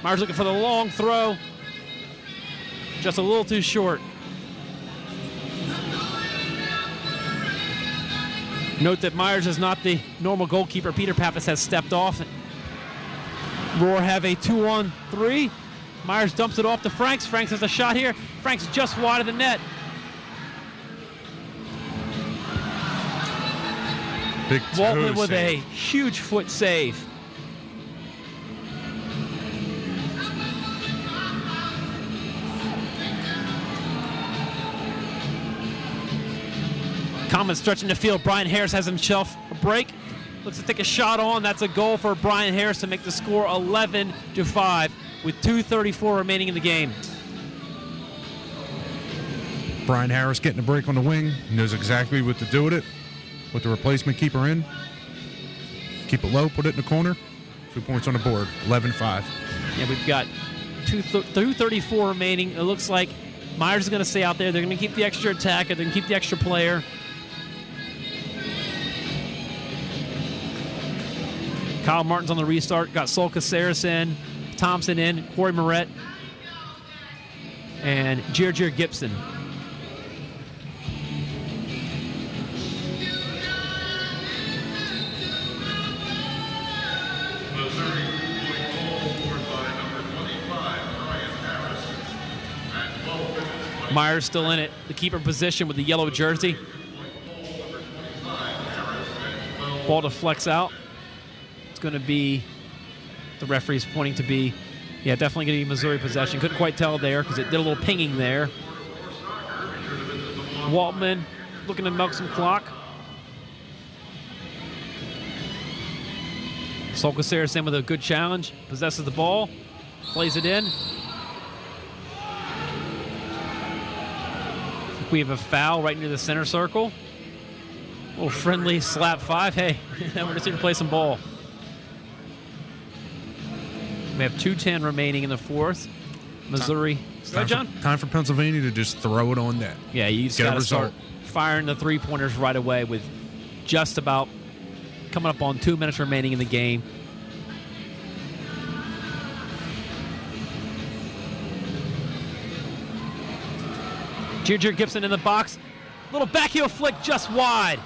Myers looking for the long throw. Just a little too short. Note that Myers is not the normal goalkeeper. Peter Pappas has stepped off. Roar have a 2-on-3. Myers dumps it off to Franks. Franks has a shot here. Franks just wide of the net. Big Waltman toe with save. a huge foot save. Comets stretching the field. Brian Harris has himself a break. Looks to take a shot on. That's a goal for Brian Harris to make the score 11-5 with 2:34 remaining in the game. Brian Harris getting a break on the wing. He knows exactly what to do with it. With the replacement keeper in. Keep it low, put it in the corner. 2 points on the board. 11-5. Yeah, we've got 2:34 remaining. It looks like Myers is going to stay out there. They're going to keep the extra attacker. They're going to keep the extra player. Kyle Martin's on the restart. Got Sol Caceres in, Thompson in, Corey Moret, and Jerjer Gibson. Missouri going forward by number 25, Brian Harris. At 12 minutes, Myers still in it. The keeper position with the yellow jersey. Ball to flex out. It's going to be, the referee's pointing to be, yeah, definitely going to be Missouri possession. Couldn't quite tell there because it did a little pinging there. Waltman looking to milk some clock. Sol Caceres in with a good challenge. Possesses the ball. Plays it in. We have a foul right near the center circle. A little friendly slap 5. Hey, we're just here to play some ball. We have 2:10 remaining in the fourth. Missouri. Go ahead, John. Time for Pennsylvania to just throw it on net. Yeah, you just Get a got to start result. firing the three-pointers right away with just about coming up on 2 minutes remaining in the game. Jerjer Gibson in the box. Little backheel flick just wide.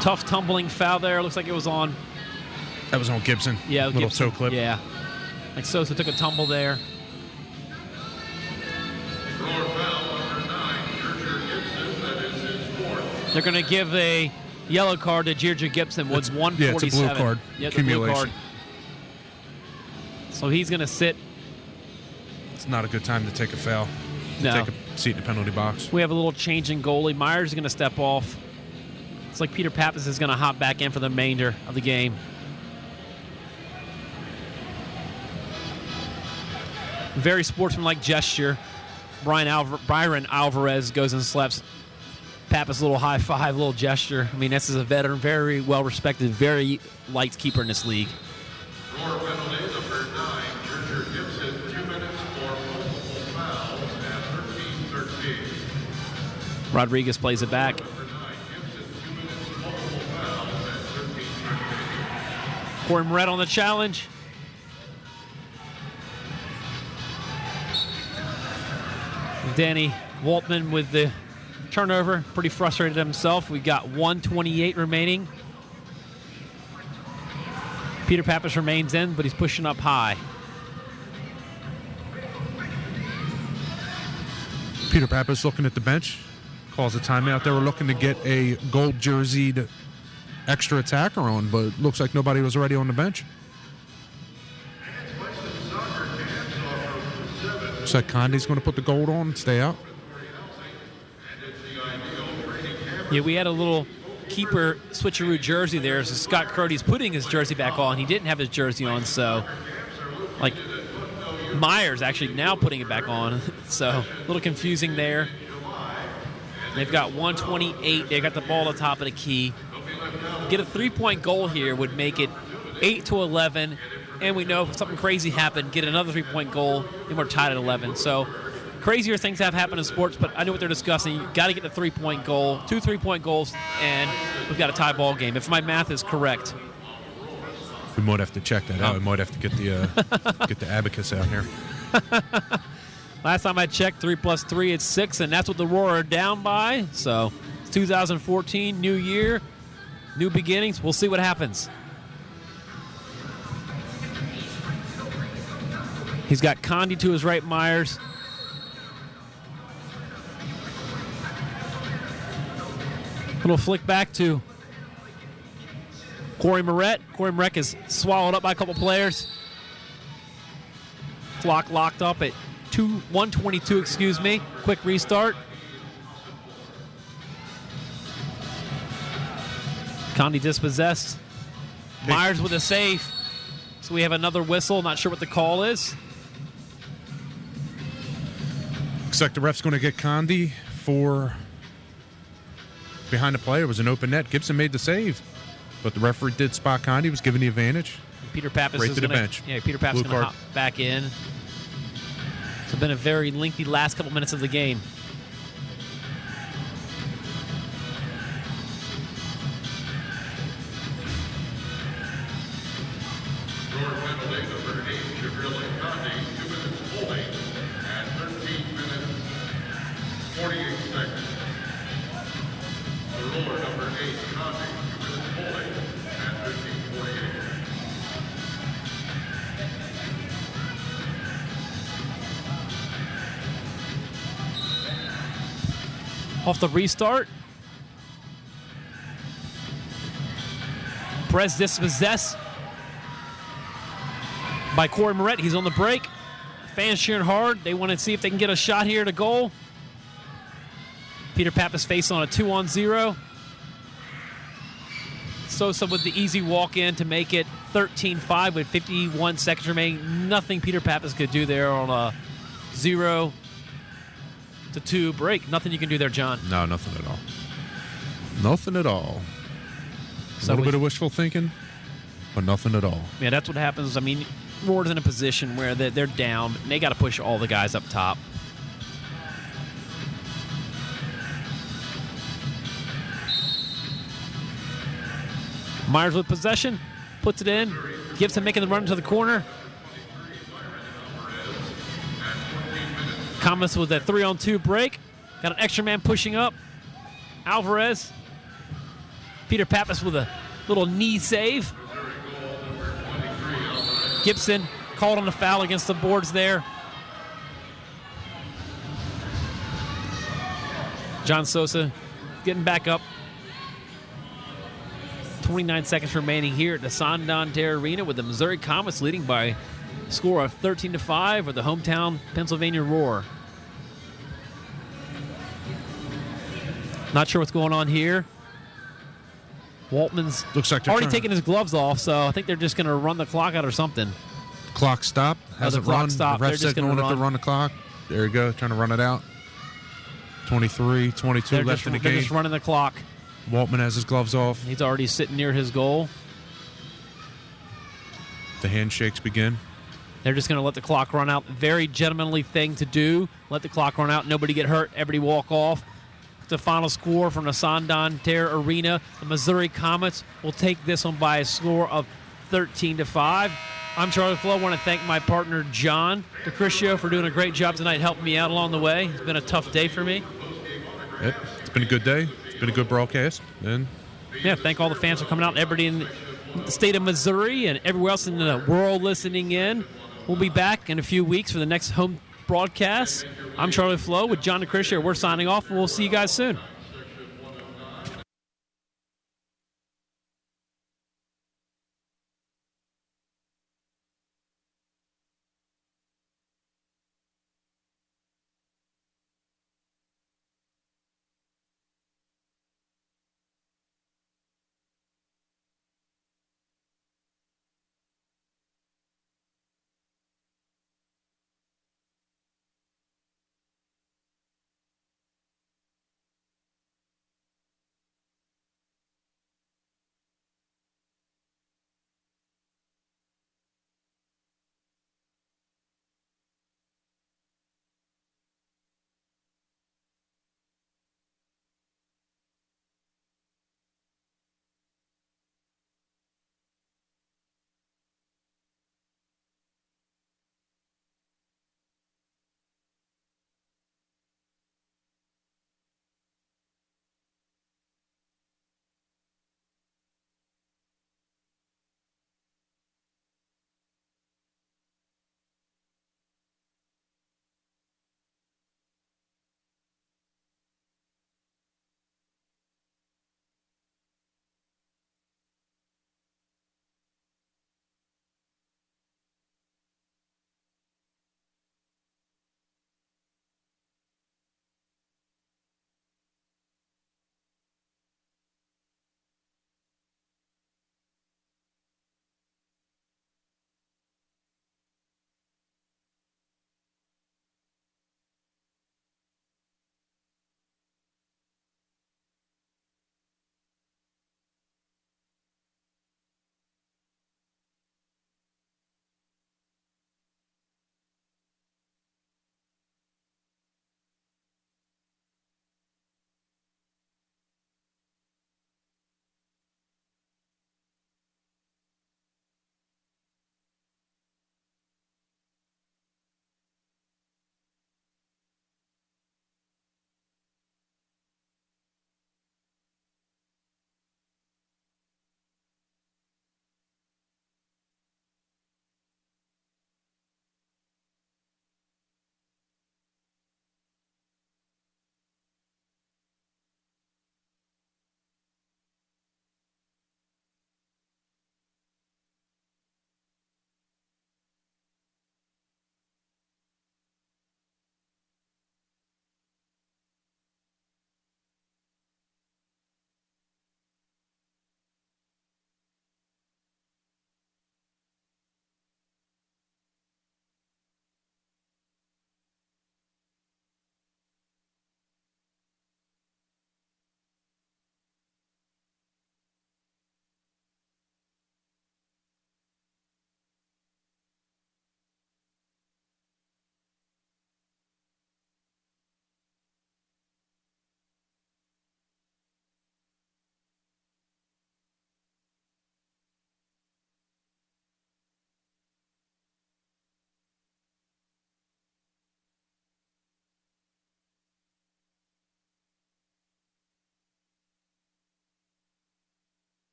Tough tumbling foul there. Looks like it was on. That was on Gibson. Yeah, little Gibson. toe clip. Yeah. Like Sosa took a tumble there. Roar foul number 9, Jerjer Gibson. That is his fourth. They're going to give a yellow card to Jerjer Gibson with 1:47. Yeah, it's a blue card. Yeah, it's a blue Accumulation. card. So he's going to sit. It's not a good time to take a foul. To No. take a seat in the penalty box. We have a little change in goalie. Myers is going to step off. It's like Peter Pappas is going to hop back in for the remainder of the game. Very sportsmanlike gesture. Byron Alvarez goes and slaps Pappas a little high five, little gesture. I mean, this is a veteran, very well respected, very liked keeper in this league. Roar penalty number 9, Jerjer Gibson, 2 minutes for multiple fouls at 13-13. Rodriguez plays it back. Number 9, Gibson, 2 minutes, multiple fouls at 13-13. Corey Moret on the challenge. Danny Waltman with the turnover. Pretty frustrated himself. We got 1:28 remaining. Peter Pappas remains in, but he's pushing up high. Peter Pappas looking at the bench, calls a timeout. They were looking to get a gold jerseyed extra attacker on, but looks like nobody was already on the bench. Looks like Condi's going to put the gold on and stay out. Yeah, we had a little keeper switcheroo jersey there. So Scott Crody's putting his jersey back on. He didn't have his jersey on, so like Myers actually now putting it back on. So a little confusing there. They've got 128. They got the ball at the top of the key. Get a 3-point goal here would make it 8-11. And we know if something crazy happened, get another 3-point goal, and we're tied at 11. So crazier things have happened in sports, but I know what they're discussing. You got to get the 3-point goal, 2 3-point goals, and we've got a tie ball game. If my math is correct. We might have to check that out. We might have to get the get the abacus out here. Last time I checked, 3 + 3, it's 6, and that's what the Roar are down by. So it's 2014, new year, new beginnings. We'll see what happens. He's got Condi to his right, Myers. Little flick back to Corey Moret. Corey Moret is swallowed up by a couple players. Clock locked up at 1:22, excuse me. Quick restart. Condi dispossessed. Myers with a save. So we have another whistle. Not sure what the call is. Looks like the ref's going to get Condi for behind the play. It was an open net. Gibson made the save, but the referee did spot Condi, was given the advantage. Peter Pappas right is to the gonna, bench. Yeah, Peter Pappas is going to hop back in. It's been a very lengthy last couple minutes of the game. Your penalty, number 8, Jabril Condi, 2 minutes holding, and 13 minutes 48 seconds. The Roar, number 8, Condi, 2 minutes holding, and 13:48. Off the restart. Perez dispossessed by Corey Moret. He's on the break. Fans cheering hard. They want to see if they can get a shot here to goal. Peter Pappas face on a 2-on-0. Sosa with the easy walk-in to make it 13-5 with 51 seconds remaining. Nothing Peter Pappas could do there on a 0-2 break. Nothing you can do there, John. No, nothing at all. Nothing at all. So a little bit of wishful thinking, but nothing at all. Yeah, that's what happens. I mean, Roar's in a position where they're down. And they got to push all the guys up top. Myers with possession, puts it in. Gibson making the run to the corner. Thomas with that 3-on-2 break. Got an extra man pushing up. Alvarez. Peter Pappas with a little knee save. Gibson called on the foul against the boards there. John Sosa getting back up. 29 seconds remaining here at the Santander Arena with the Missouri Comets leading by a score of 13-5 over the hometown Pennsylvania Roar. Not sure what's going on here. Waltman's Looks like they're already trying- taking his gloves off, so I think they're just going to run the clock out or something. Clock stopped. Hasn't clock run. stopped. The They're ref just said gonna going to run. run the clock. There you go. Trying to run it out. 23, 22 They're left in the they're game. just running the clock. Waltman has his gloves off. He's already sitting near his goal. The handshakes begin. They're just going to let the clock run out. Very gentlemanly thing to do. Let the clock run out. Nobody get hurt. Everybody walk off. The final score from the Santander Arena. The Missouri Comets will take this one by a score of 13-5. I'm Charlie Flo. I want to thank my partner, John DeCriscio, for doing a great job tonight, helping me out along the way. It's been a tough day for me. Yep. It's been a good day. It's been a good broadcast. And Yeah, thank all the fans for coming out. Everybody in the state of Missouri and everywhere else in the world listening in. We'll be back in a few weeks for the next home broadcast. I'm Charlie Flo with John and Chris here. We're signing off, and we'll see you guys soon.